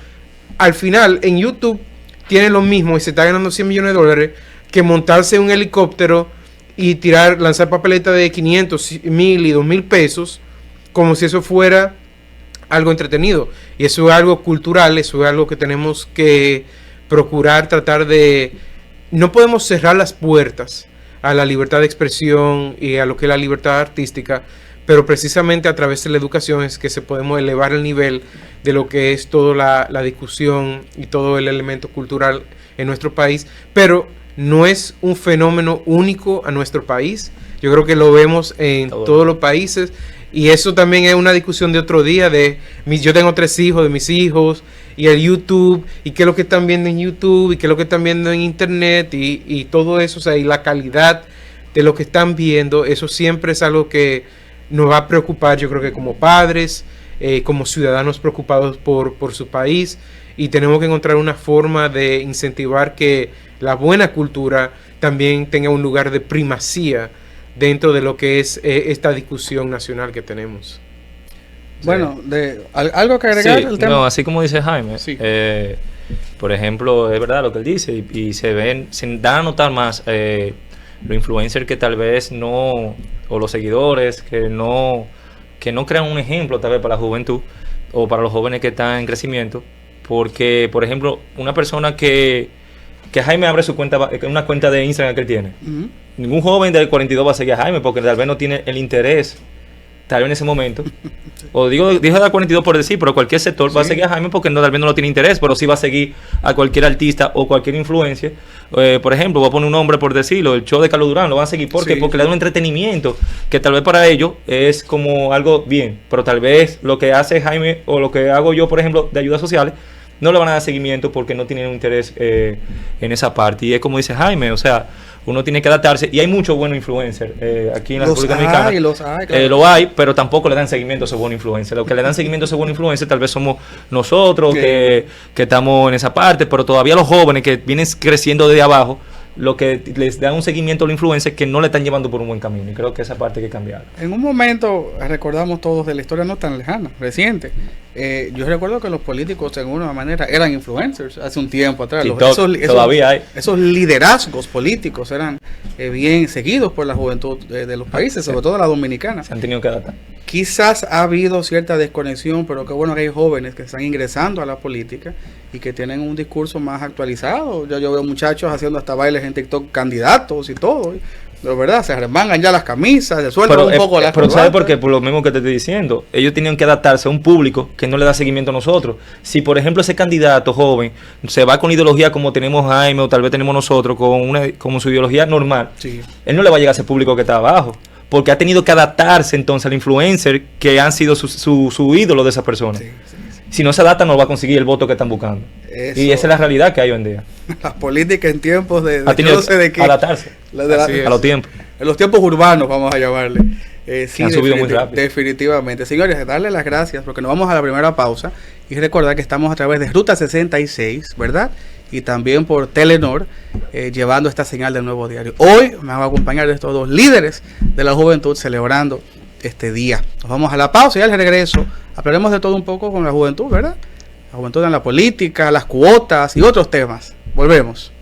al final en YouTube tienen lo mismo y se está ganando $100 millones que montarse en un helicóptero y lanzar papeletas de 500, 1,000 y 2,000 pesos, como si eso fuera algo entretenido. Y eso es algo cultural, eso es algo que tenemos que procurar tratar de... No podemos cerrar las puertas a la libertad de expresión y a lo que es la libertad artística, pero precisamente a través de la educación es que se podemos elevar el nivel de lo que es toda la discusión y todo el elemento cultural en nuestro país, pero no es un fenómeno único a nuestro país. Yo creo que lo vemos en todos los países, y eso también es una discusión de otro día. Yo tengo 3 hijos, de mis hijos, y el YouTube, y qué es lo que están viendo en YouTube, y qué es lo que están viendo en Internet, y todo eso, o sea, y la calidad de lo que están viendo, eso siempre es algo que nos va a preocupar, yo creo que como padres, como ciudadanos preocupados por su país, y tenemos que encontrar una forma de incentivar que la buena cultura también tenga un lugar de primacía dentro de lo que es esta discusión nacional que tenemos. Bueno, ¿algo que agregar al tema? No, así como dice Jaime, Sí. Por ejemplo, es verdad lo que él dice, y se da a notar más los influencers que tal vez no, o los seguidores que no crean un ejemplo tal vez para la juventud o para los jóvenes que están en crecimiento, porque, por ejemplo, una persona que Jaime abre su cuenta, una cuenta de Instagram que él tiene, ningún joven del 42 va a seguir a Jaime porque tal vez no tiene el interés, tal vez en ese momento, o digo de 42 por decir, pero cualquier sector va a seguir a Jaime porque tal vez no lo tiene interés, pero sí va a seguir a cualquier artista o cualquier influencia. Por ejemplo, voy a poner un nombre por decirlo, el show de Carlos Durán, lo van a seguir porque le da un entretenimiento que tal vez para ellos es como algo bien, pero tal vez lo que hace Jaime o lo que hago yo, por ejemplo, de ayudas sociales, no le van a dar seguimiento porque no tienen un interés en esa parte. Y es como dice Jaime, o sea, uno tiene que adaptarse, y hay muchos buenos influencers aquí en la República Dominicana. Claro. Lo hay, pero tampoco le dan seguimiento a esos buenos influencers. Los que le dan seguimiento a esos buenos influencers tal vez somos nosotros que estamos en esa parte, pero todavía los jóvenes que vienen creciendo desde abajo, lo que les dan un seguimiento a los influencers que no le están llevando por un buen camino, y creo que esa parte hay que cambiar. En un momento recordamos todos de la historia no tan lejana, reciente. Yo recuerdo que los políticos, de alguna manera, eran influencers hace un tiempo atrás. Todavía hay. Esos liderazgos políticos eran bien seguidos por la juventud de los países, sobre todo la dominicana. Se han tenido que adaptar. Quizás ha habido cierta desconexión, pero qué bueno que hay jóvenes que están ingresando a la política y que tienen un discurso más actualizado. Yo veo muchachos haciendo hasta bailes en TikTok, candidatos y todo. De verdad, se remangan ya las camisas, se sueltan un poco las Pero ¿sabes por qué? Por lo mismo que te estoy diciendo. Ellos tenían que adaptarse a un público que no le da seguimiento a nosotros. Si, por ejemplo, ese candidato joven se va con ideología como tenemos Jaime o tal vez tenemos nosotros, como su ideología normal, él no le va a llegar a ese público que está abajo, porque ha tenido que adaptarse entonces al influencer que han sido su ídolo de esa persona. Si no se adapta, no va a conseguir el voto que están buscando. Y esa es la realidad que hay hoy en día. Las políticas en tiempos de no sé de qué, adaptarse a los tiempos. En los tiempos urbanos, vamos a llamarle. Sí, han subido muy rápido. Definitivamente. Señores, darle las gracias porque nos vamos a la primera pausa y recordar que estamos a través de Ruta 66, ¿verdad? Y también por Telenor, llevando esta señal del Nuevo Diario. Hoy me van a acompañar estos dos líderes de la juventud celebrando este día. Nos vamos a la pausa y al regreso hablaremos de todo un poco con la juventud, ¿verdad? La juventud en la política, las cuotas y otros temas. Volvemos.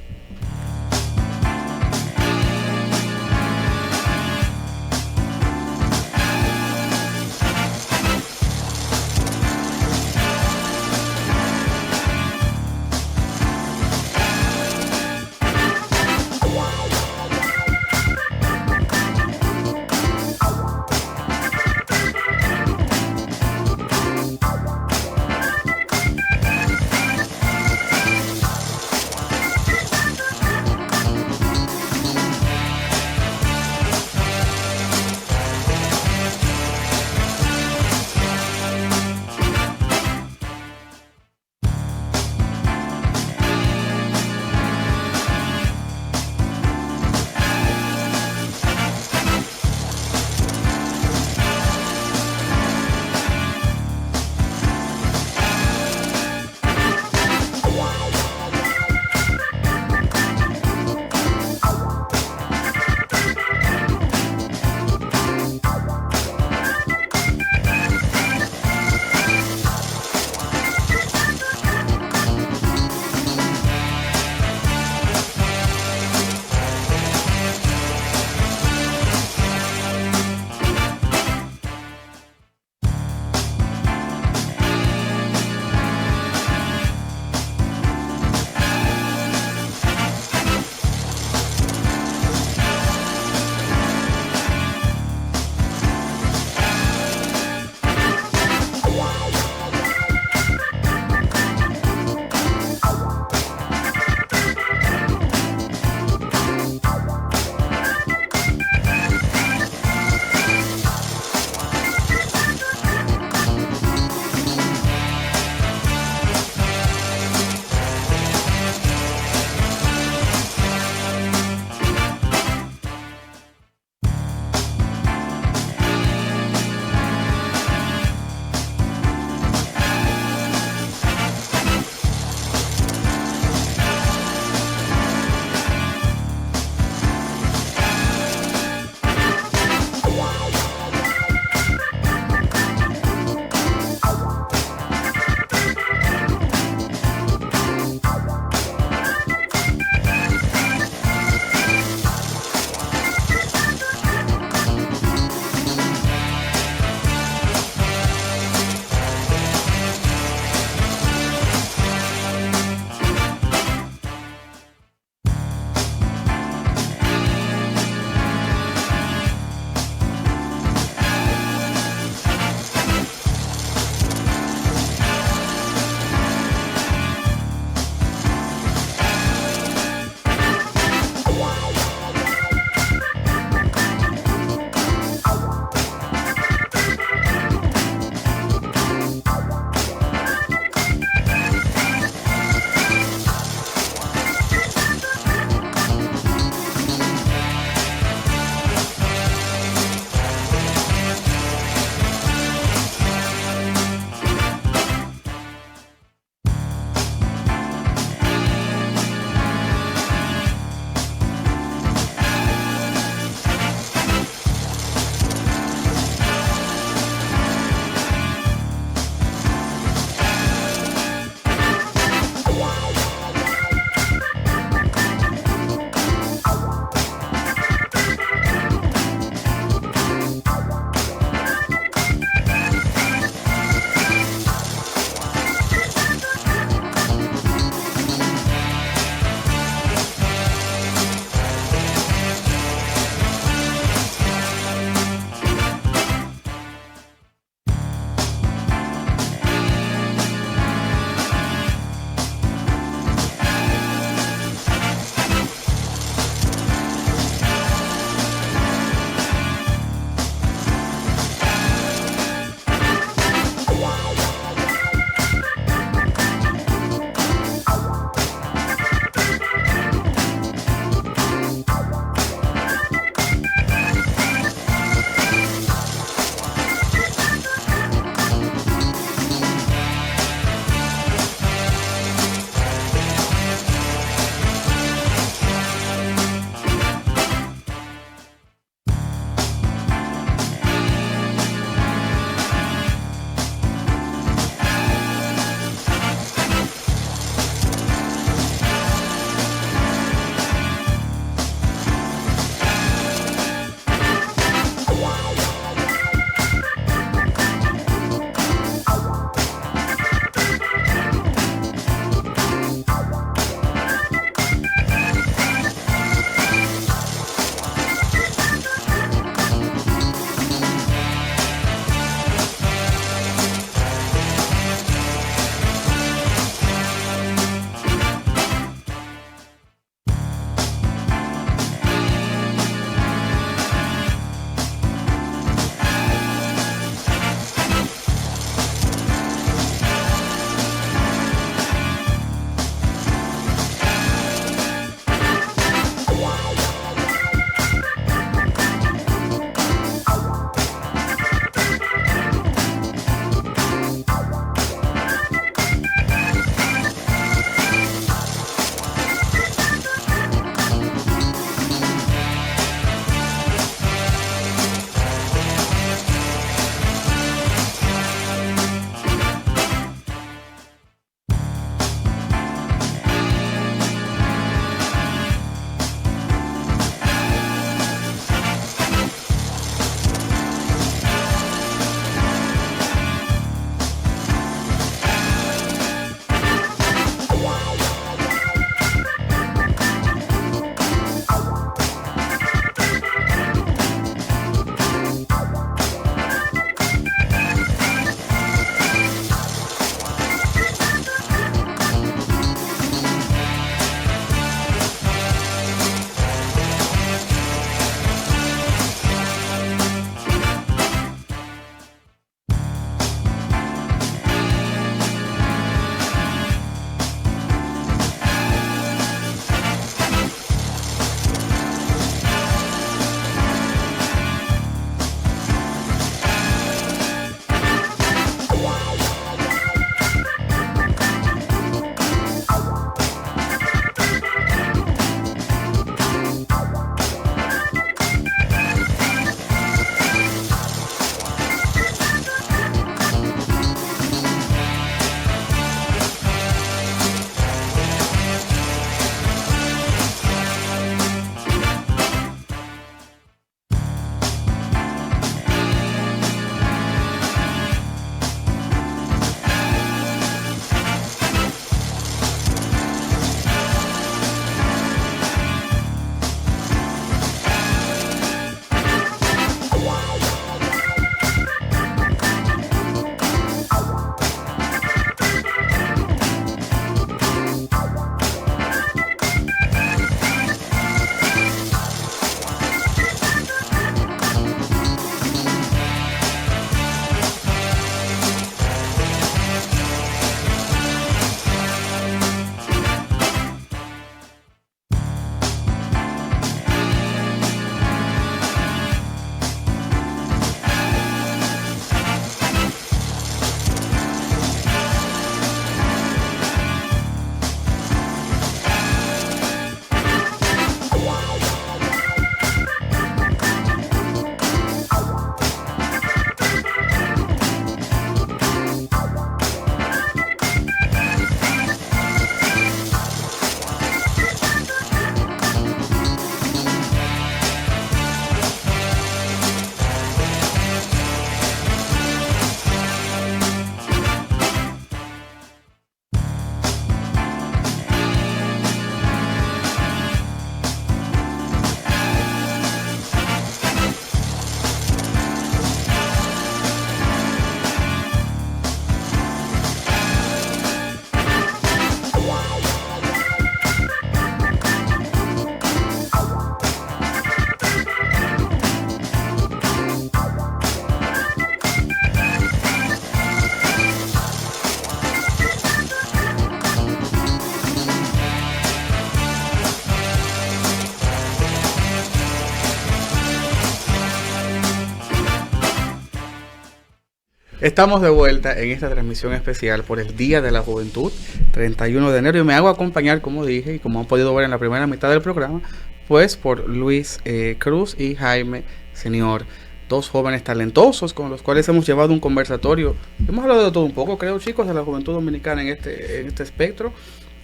Estamos de vuelta en esta transmisión especial por el Día de la Juventud, 31 de enero, y me hago acompañar, como dije, y como han podido ver en la primera mitad del programa, pues por Luis Cruz y Jaime Senior, dos jóvenes talentosos con los cuales hemos llevado un conversatorio. Hemos hablado de todo un poco, creo, chicos, de la juventud dominicana en este espectro,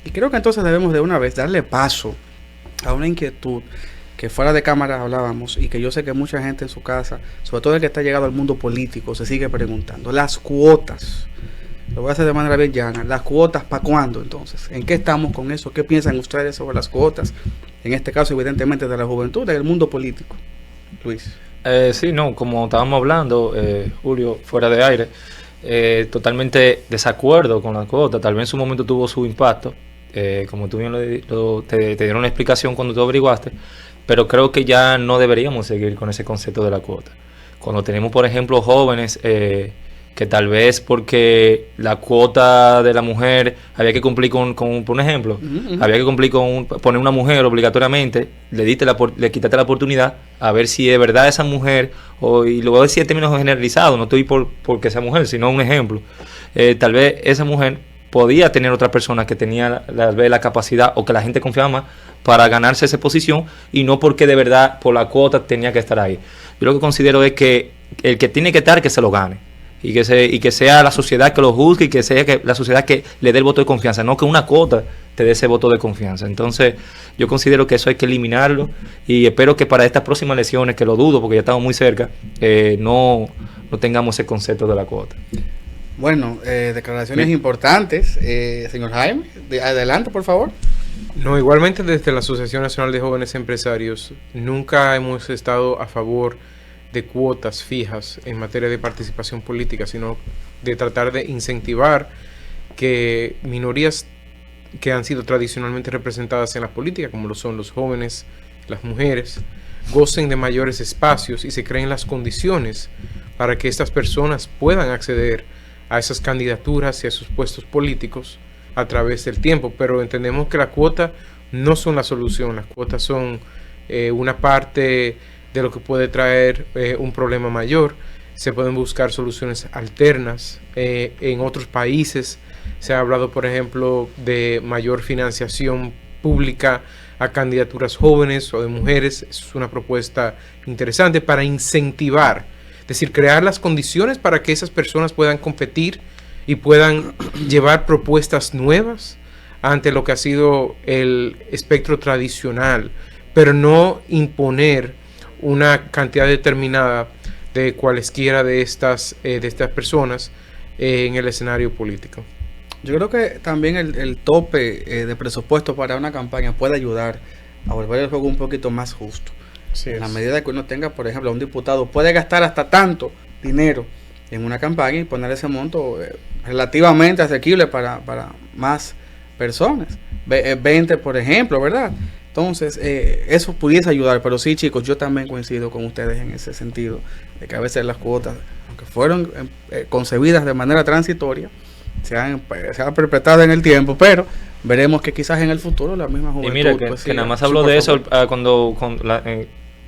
y creo que entonces debemos de una vez darle paso a una inquietud que fuera de cámara hablábamos y que yo sé que mucha gente en su casa, sobre todo el que está llegado al mundo político, se sigue preguntando. Las cuotas, lo voy a hacer de manera bien llana, las cuotas, ¿para cuándo entonces? ¿En qué estamos con eso? ¿Qué piensan ustedes sobre las cuotas? En este caso, evidentemente, de la juventud, del mundo político. Luis. Sí, no, como estábamos hablando, Julio, fuera de aire, totalmente desacuerdo con la cuota. Tal vez en su momento tuvo su impacto, como tú bien te dieron una explicación cuando tú averiguaste, pero creo que ya no deberíamos seguir con ese concepto de la cuota. Cuando tenemos, por ejemplo, jóvenes que tal vez porque la cuota de la mujer había que cumplir por un ejemplo, había que cumplir con poner una mujer obligatoriamente, le quitaste la oportunidad a ver si de verdad esa mujer, y lo voy a decir en términos generalizados, no estoy porque sea mujer, sino un ejemplo, tal vez esa mujer podía tener otra persona que tenía la capacidad o que la gente confiaba más para ganarse esa posición y no porque de verdad por la cuota tenía que estar ahí. Yo lo que considero es que el que tiene que estar, que se lo gane y que sea la sociedad que lo juzgue y que sea la sociedad que le dé el voto de confianza, no que una cuota te dé ese voto de confianza. Entonces yo considero que eso hay que eliminarlo y espero que para estas próximas elecciones, que lo dudo porque ya estamos muy cerca, no tengamos ese concepto de la cuota. Bueno, declaraciones importantes. Señor Jaime, adelante, por favor. No, igualmente desde la Asociación Nacional de Jóvenes Empresarios nunca hemos estado a favor de cuotas fijas en materia de participación política, sino de tratar de incentivar que minorías que han sido tradicionalmente representadas en la política, como lo son los jóvenes, las mujeres, gocen de mayores espacios y se creen las condiciones para que estas personas puedan acceder a esas candidaturas y a esos puestos políticos a través del tiempo. Pero entendemos que la cuota no son la solución, las cuotas son una parte de lo que puede traer un problema mayor. Se pueden buscar soluciones alternas. En otros países se ha hablado, por ejemplo, de mayor financiación pública a candidaturas jóvenes o de mujeres. Es una propuesta interesante para incentivar, es decir, crear las condiciones para que esas personas puedan competir y puedan llevar propuestas nuevas ante lo que ha sido el espectro tradicional, pero no imponer una cantidad determinada de cualesquiera de estas personas en el escenario político. Yo creo que también el tope de presupuesto para una campaña puede ayudar a volver el juego un poquito más justo. En la medida que uno tenga, por ejemplo, un diputado puede gastar hasta tanto dinero en una campaña y poner ese monto relativamente asequible para más personas. 20, por ejemplo, ¿verdad? Entonces, eso pudiese ayudar, pero sí, chicos, yo también coincido con ustedes en ese sentido, de que a veces las cuotas, aunque fueron concebidas de manera transitoria, se han perpetrado en el tiempo, pero veremos que quizás en el futuro la misma juventud... Y mira, que nada más habló de eso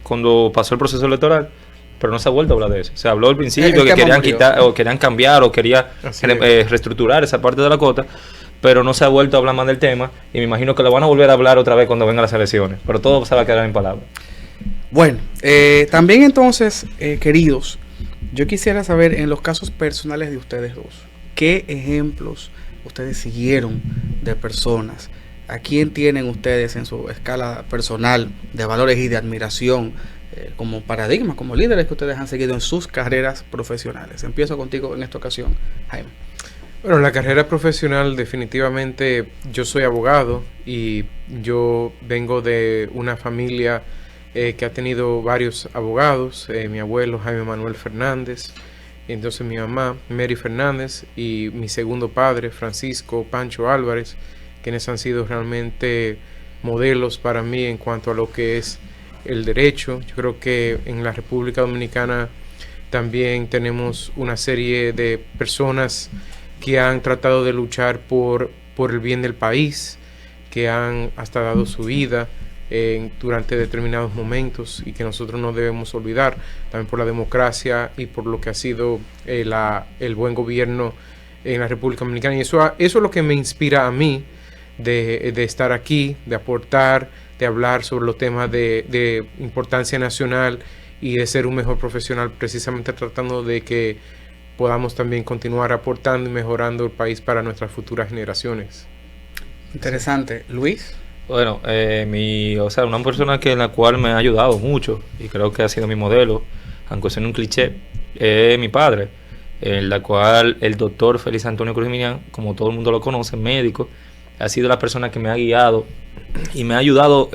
cuando pasó el proceso electoral, pero no se ha vuelto a hablar de eso. Se habló al principio que querían quitar, o querían cambiar, o quería reestructurar esa parte de la cuota, pero no se ha vuelto a hablar más del tema, y me imagino que lo van a volver a hablar otra vez cuando vengan las elecciones, pero todo se va a quedar en palabras. Bueno, también entonces, queridos, yo quisiera saber en los casos personales de ustedes dos, ¿qué ejemplos ustedes siguieron de personas? ¿A quién tienen ustedes en su escala personal de valores y de admiración como paradigma, como líderes que ustedes han seguido en sus carreras profesionales? Empiezo contigo en esta ocasión, Jaime. Bueno, en la carrera profesional definitivamente yo soy abogado y yo vengo de una familia que ha tenido varios abogados. Mi abuelo Jaime Manuel Fernández, entonces mi mamá Mary Fernández y mi segundo padre Francisco Pancho Álvarez, quienes han sido realmente modelos para mí en cuanto a lo que es el derecho. Yo creo que en la República Dominicana también tenemos una serie de personas que han tratado de luchar por el bien del país, que han hasta dado su vida durante determinados momentos y que nosotros no debemos olvidar, también por la democracia y por lo que ha sido el buen gobierno en la República Dominicana. Y eso es lo que me inspira a mí de estar aquí, de aportar, de hablar sobre los temas de importancia nacional y de ser un mejor profesional, precisamente tratando de que podamos también continuar aportando y mejorando el país para nuestras futuras generaciones. Interesante. Luis. Bueno, una persona en la cual me ha ayudado mucho y creo que ha sido mi modelo, aunque sea un cliché, es mi padre, en la cual el doctor Félix Antonio Cruz Minian, como todo el mundo lo conoce, médico, ha sido la persona que me ha guiado y me ha ayudado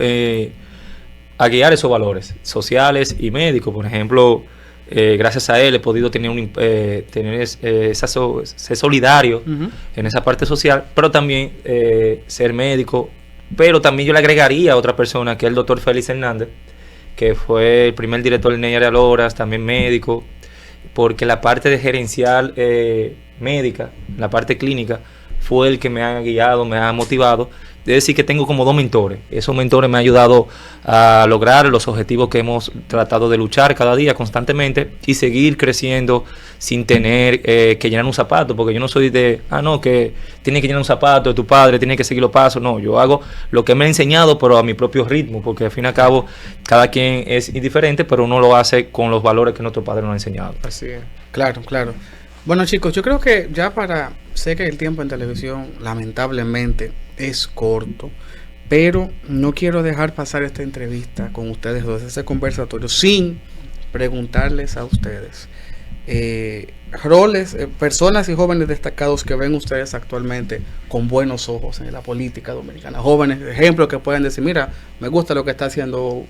a guiar esos valores sociales y médicos. Por ejemplo, gracias a él he podido tener ser solidario en esa parte social, pero también ser médico. Pero también yo le agregaría a otra persona, que es el doctor Félix Hernández, que fue el primer director del Ney de Loras, también médico, porque la parte de gerencial médica, la parte clínica, fue el que me ha guiado, me ha motivado. Es decir, que tengo como 2 mentores. Esos mentores me han ayudado a lograr los objetivos que hemos tratado de luchar cada día constantemente y seguir creciendo sin tener que llenar un zapato, porque yo no soy que tiene que llenar un zapato de tu padre, tiene que seguir los pasos. No, yo hago lo que me ha enseñado, pero a mi propio ritmo, porque al fin y al cabo cada quien es indiferente, pero uno lo hace con los valores que nuestro padre nos ha enseñado. Así es. Claro. Bueno, chicos, yo creo que ya sé que el tiempo en televisión lamentablemente es corto, pero no quiero dejar pasar esta entrevista con ustedes dos, ese conversatorio, sin preguntarles a ustedes roles, personas y jóvenes destacados que ven ustedes actualmente con buenos ojos en la política dominicana, jóvenes, ejemplos que pueden decir, mira, me gusta lo que está haciendo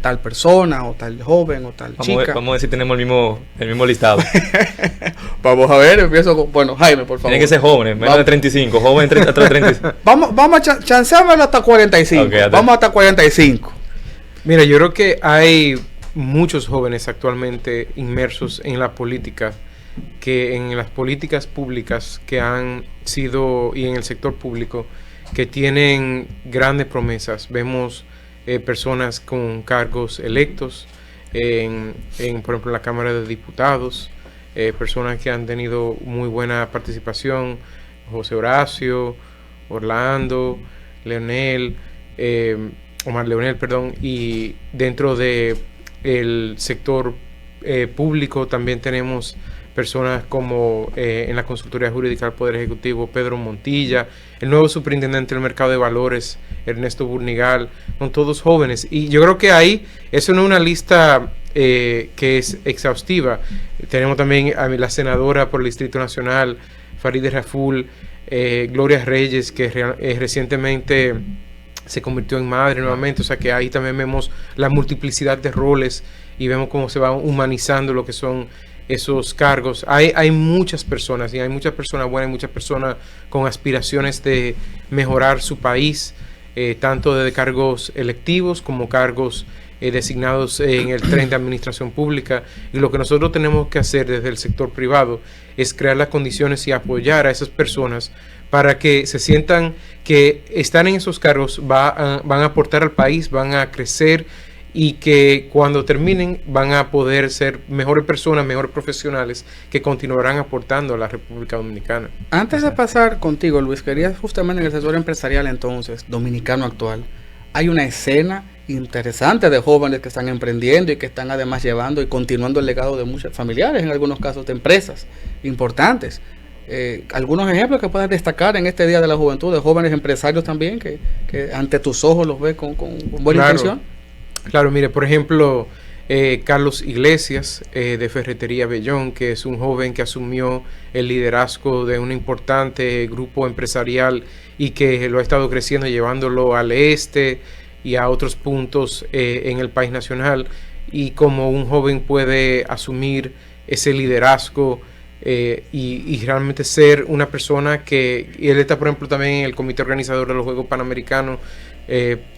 tal persona o tal joven o tal chica. Vamos a ver si tenemos el mismo listado. Vamos a ver, empiezo con... Bueno, Jaime, por favor. Tiene que ser jóvenes, menos de 35, joven hasta 35. Vamos a chancearlo hasta 45. Okay, vamos hasta 45. Mira, yo creo que hay muchos jóvenes actualmente inmersos en la política, que en las políticas públicas que han sido, y en el sector público, que tienen grandes promesas. Vemos personas con cargos electos por ejemplo, en la Cámara de Diputados, personas que han tenido muy buena participación, José Horacio, Orlando, Omar Leonel, y dentro de el sector público también tenemos personas como en la Consultoría Jurídica del Poder Ejecutivo, Pedro Montilla, el nuevo superintendente del Mercado de Valores, Ernesto Burnigal, son todos jóvenes. Y yo creo que ahí, eso no es una lista que es exhaustiva. Tenemos también a la senadora por el Distrito Nacional, Farideh Raful, Gloria Reyes, que recientemente se convirtió en madre nuevamente. O sea que ahí también vemos la multiplicidad de roles y vemos cómo se va humanizando lo que son esos cargos. Hay muchas personas, y hay muchas personas buenas, muchas personas con aspiraciones de mejorar su país, tanto de cargos electivos como cargos designados en el tren de administración pública. Y lo que nosotros tenemos que hacer desde el sector privado es crear las condiciones y apoyar a esas personas para que se sientan que están en esos cargos, van a aportar al país, van a crecer, y que cuando terminen van a poder ser mejores personas, mejores profesionales que continuarán aportando a la República Dominicana. Antes de pasar contigo, Luis, quería justamente en el sector empresarial entonces, dominicano actual, hay una escena interesante de jóvenes que están emprendiendo y que están además llevando y continuando el legado de muchos familiares, en algunos casos de empresas importantes. Algunos ejemplos que puedas destacar en este Día de la Juventud, de jóvenes empresarios también, que ante tus ojos los ves con buena intención. Claro, mire, por ejemplo, Carlos Iglesias, de Ferretería Bellón, que es un joven que asumió el liderazgo de un importante grupo empresarial y que lo ha estado creciendo, llevándolo al este y a otros puntos en el país nacional, y como un joven puede asumir ese liderazgo y realmente ser una persona y él está, por ejemplo, también en el comité organizador de los Juegos Panamericanos,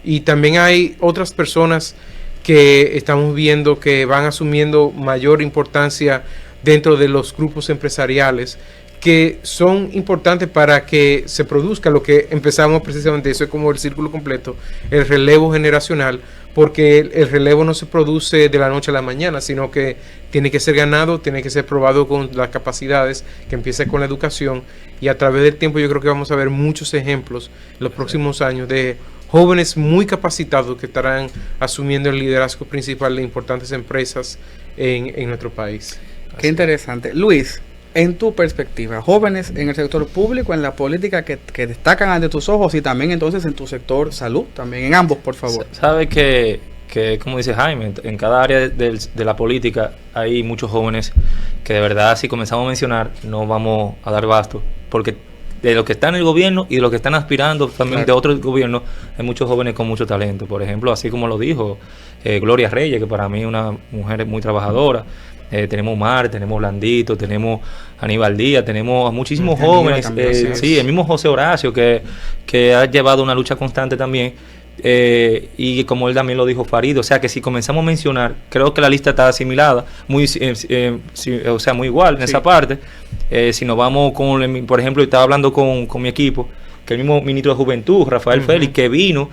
y también hay otras personas que estamos viendo que van asumiendo mayor importancia dentro de los grupos empresariales, que son importantes para que se produzca lo que empezamos precisamente, eso es como el círculo completo, el relevo generacional, porque el relevo no se produce de la noche a la mañana, sino que tiene que ser ganado, tiene que ser probado con las capacidades, que empieza con la educación, y a través del tiempo yo creo que vamos a ver muchos ejemplos en los próximos años de jóvenes muy capacitados que estarán asumiendo el liderazgo principal de importantes empresas en nuestro país. Qué interesante. Luis, en tu perspectiva, jóvenes en el sector público, en la política que destacan ante tus ojos, y también entonces en tu sector salud, también en ambos, por favor. Sabe que como dice Jaime, en cada área de la política hay muchos jóvenes que de verdad, si comenzamos a mencionar, no vamos a dar basto, porque de los que están en el gobierno y de los que están aspirando también de otros gobiernos, hay muchos jóvenes con mucho talento. Por ejemplo, así como lo dijo Gloria Reyes, que para mí es una mujer muy trabajadora. Tenemos Mar, tenemos Blandito, tenemos Aníbal Díaz, tenemos a muchísimos jóvenes, sí, el mismo José Horacio que ha llevado una lucha constante también, y como él también lo dijo, Farid, o sea que si comenzamos a mencionar, creo que la lista está asimilada, muy igual en esa parte. Si nos vamos con, por ejemplo, estaba hablando con mi equipo, que el mismo ministro de Juventud, Rafael Félix, que vino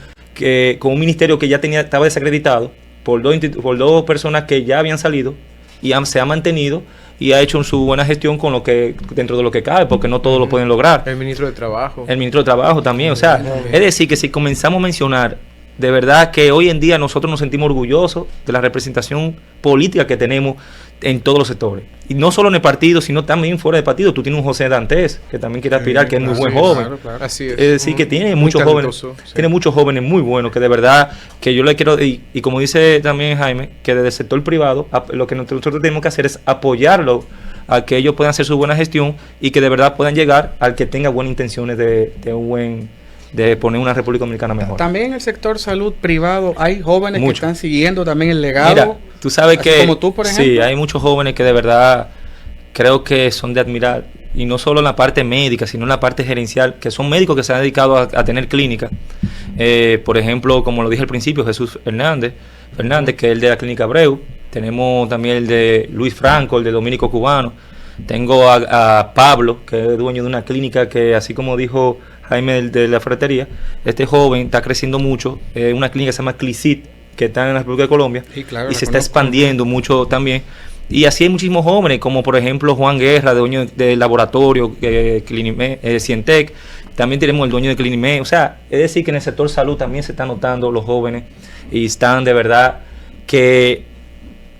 con un ministerio que ya estaba desacreditado por dos personas que ya habían salido, y se ha mantenido y ha hecho su buena gestión con lo que dentro de lo que cabe, porque no todos lo pueden lograr. El ministro de Trabajo. El ministro de Trabajo también, o sea, es decir, que si comenzamos a mencionar, de verdad que hoy en día nosotros nos sentimos orgullosos de la representación política que tenemos en todos los sectores. Y no solo en el partido, sino también fuera del partido. Tú tienes un José Dantes, que también quiere aspirar, que es muy buen joven. Claro. Así es. Es decir, que tiene muchos jóvenes, sí. Tiene muchos jóvenes muy buenos, que de verdad, que yo le quiero, y como dice también Jaime, que desde el sector privado, lo que nosotros tenemos que hacer es apoyarlo, a que ellos puedan hacer su buena gestión, y que de verdad puedan llegar al que tenga buenas intenciones de poner una República Dominicana mejor. También en el sector salud privado hay jóvenes Mucho. que están siguiendo también el legado. Mira, tú sabes que como tú, por ejemplo. Sí, hay muchos jóvenes que de verdad creo que son de admirar, y no solo en la parte médica, sino en la parte gerencial, que son médicos que se han dedicado a tener clínica. Por ejemplo, como lo dije al principio, Jesús Fernández, que es el de la Clínica Abreu. Tenemos también el de Luis Franco, el de Dominico Cubano. Tengo a Pablo, que es dueño de una clínica que, así como dijo Jaime de la ferretería, este joven está creciendo mucho. Una clínica que se llama Clicit, que está en la República de Colombia, sí, claro, y se está expandiendo mucho también. Y así hay muchísimos jóvenes, como por ejemplo Juan Guerra, dueño del laboratorio Cientec. También tenemos el dueño de Clinime. O sea, es decir, que en el sector salud también se están notando los jóvenes, y están de verdad que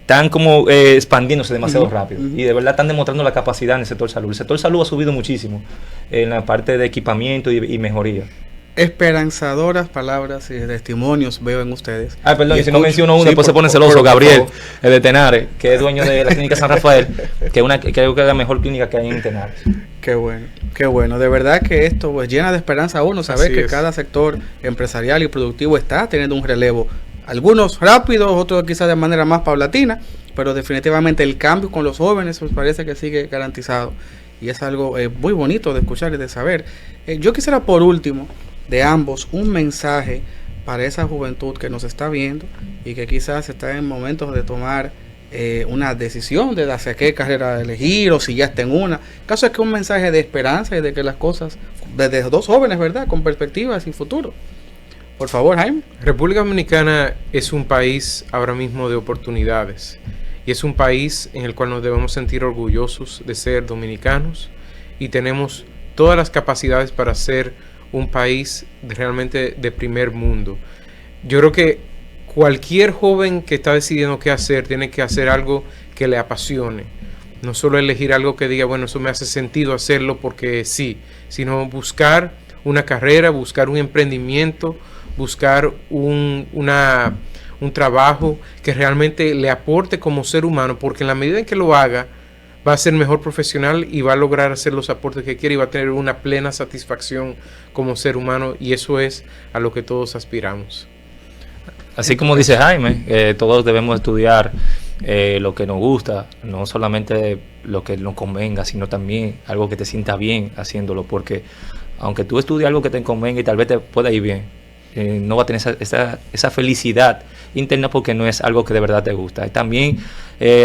están como expandiéndose demasiado rápido, y de verdad están demostrando la capacidad en el sector salud. El sector salud ha subido muchísimo en la parte de equipamiento y mejoría. Esperanzadoras palabras y testimonios veo en ustedes. Perdón, y si no menciono uno, después se pone celoso. Gabriel, el de Tenares, que es dueño de la clínica San Rafael, que creo que es la mejor clínica que hay en Tenares. Qué bueno. De verdad que esto pues llena de esperanza a uno, saber que cada sector empresarial y productivo está teniendo un relevo. Algunos rápidos, otros quizás de manera más paulatina, pero definitivamente el cambio con los jóvenes pues parece que sigue garantizado. Y es algo muy bonito de escuchar y de saber. Yo quisiera por último, de ambos, un mensaje para esa juventud que nos está viendo y que quizás está en momentos de tomar una decisión de hacia qué carrera elegir, o si ya está en una. El caso es que un mensaje de esperanza y de que las cosas, desde dos jóvenes, ¿verdad?, con perspectivas y futuro. Por favor, Jaime. República Dominicana es un país ahora mismo de oportunidades, y es un país en el cual nos debemos sentir orgullosos de ser dominicanos, y tenemos todas las capacidades para ser un país realmente de primer mundo. Yo creo que cualquier joven que está decidiendo qué hacer, tiene que hacer algo que le apasione. No solo elegir algo que diga, bueno, eso me hace sentido hacerlo porque sí, sino buscar una carrera, buscar un emprendimiento, buscar un trabajo que realmente le aporte como ser humano, porque en la medida en que lo haga, va a ser mejor profesional y va a lograr hacer los aportes que quiere, y va a tener una plena satisfacción como ser humano, y eso es a lo que todos aspiramos. Así como dice Jaime, todos debemos estudiar lo que nos gusta, no solamente lo que nos convenga, sino también algo que te sienta bien haciéndolo, porque aunque tú estudies algo que te convenga y tal vez te pueda ir bien, no va a tener esa felicidad interna, porque no es algo que de verdad te gusta. Y también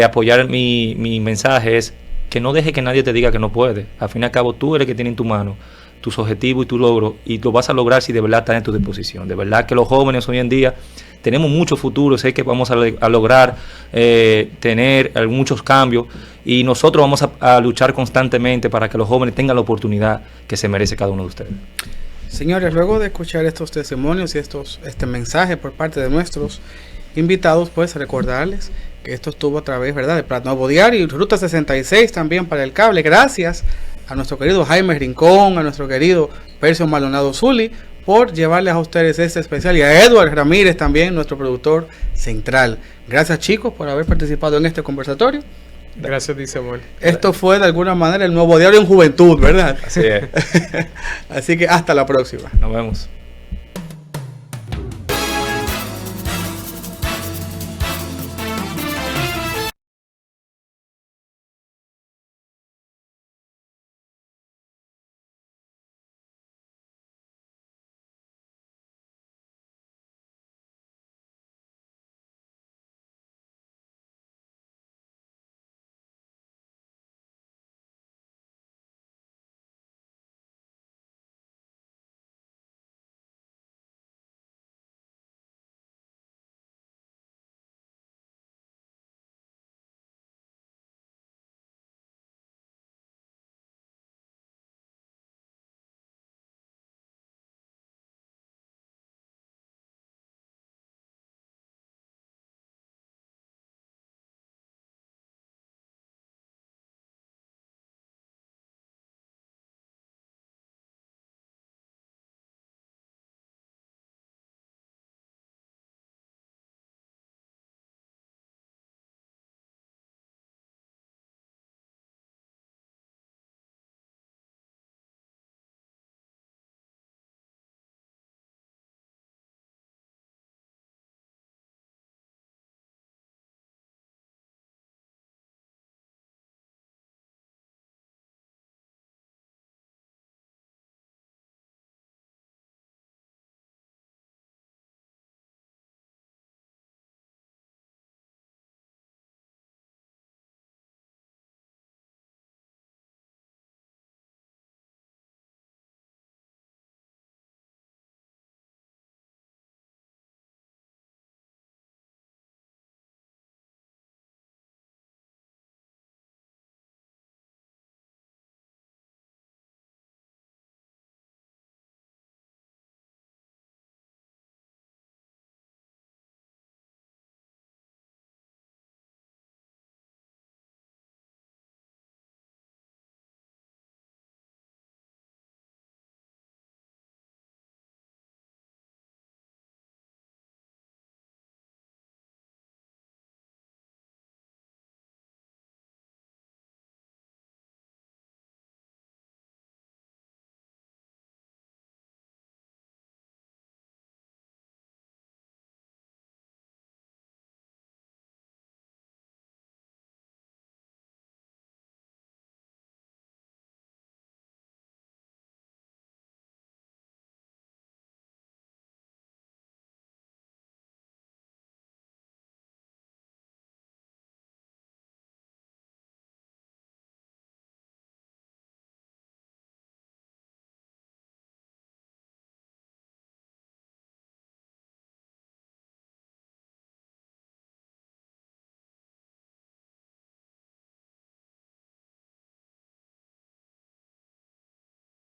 apoyar mi mensaje es que no deje que nadie te diga que no puede. Al fin y al cabo, tú eres el que tiene en tu mano tus objetivos y tu logro, y lo vas a lograr si de verdad estás en tu disposición. De verdad que los jóvenes hoy en día tenemos mucho futuro, sé que vamos a lograr tener muchos cambios, y nosotros vamos a luchar constantemente para que los jóvenes tengan la oportunidad que se merece cada uno de ustedes. Señores, luego de escuchar estos testimonios y este mensaje por parte de nuestros invitados, pues recordarles que esto estuvo a través, ¿verdad?, de Prat Nuevo Diario y Ruta 66 también para el cable. Gracias a nuestro querido Jaime Rincón, a nuestro querido Percio Maldonado Zuli, por llevarles a ustedes este especial, y a Edward Ramírez también, nuestro productor central. Gracias, chicos, por haber participado en este conversatorio. Gracias, dice Samuel. Esto fue de alguna manera el Nuevo Diario en Juventud, ¿verdad? Así es. Así que hasta la próxima. Nos vemos.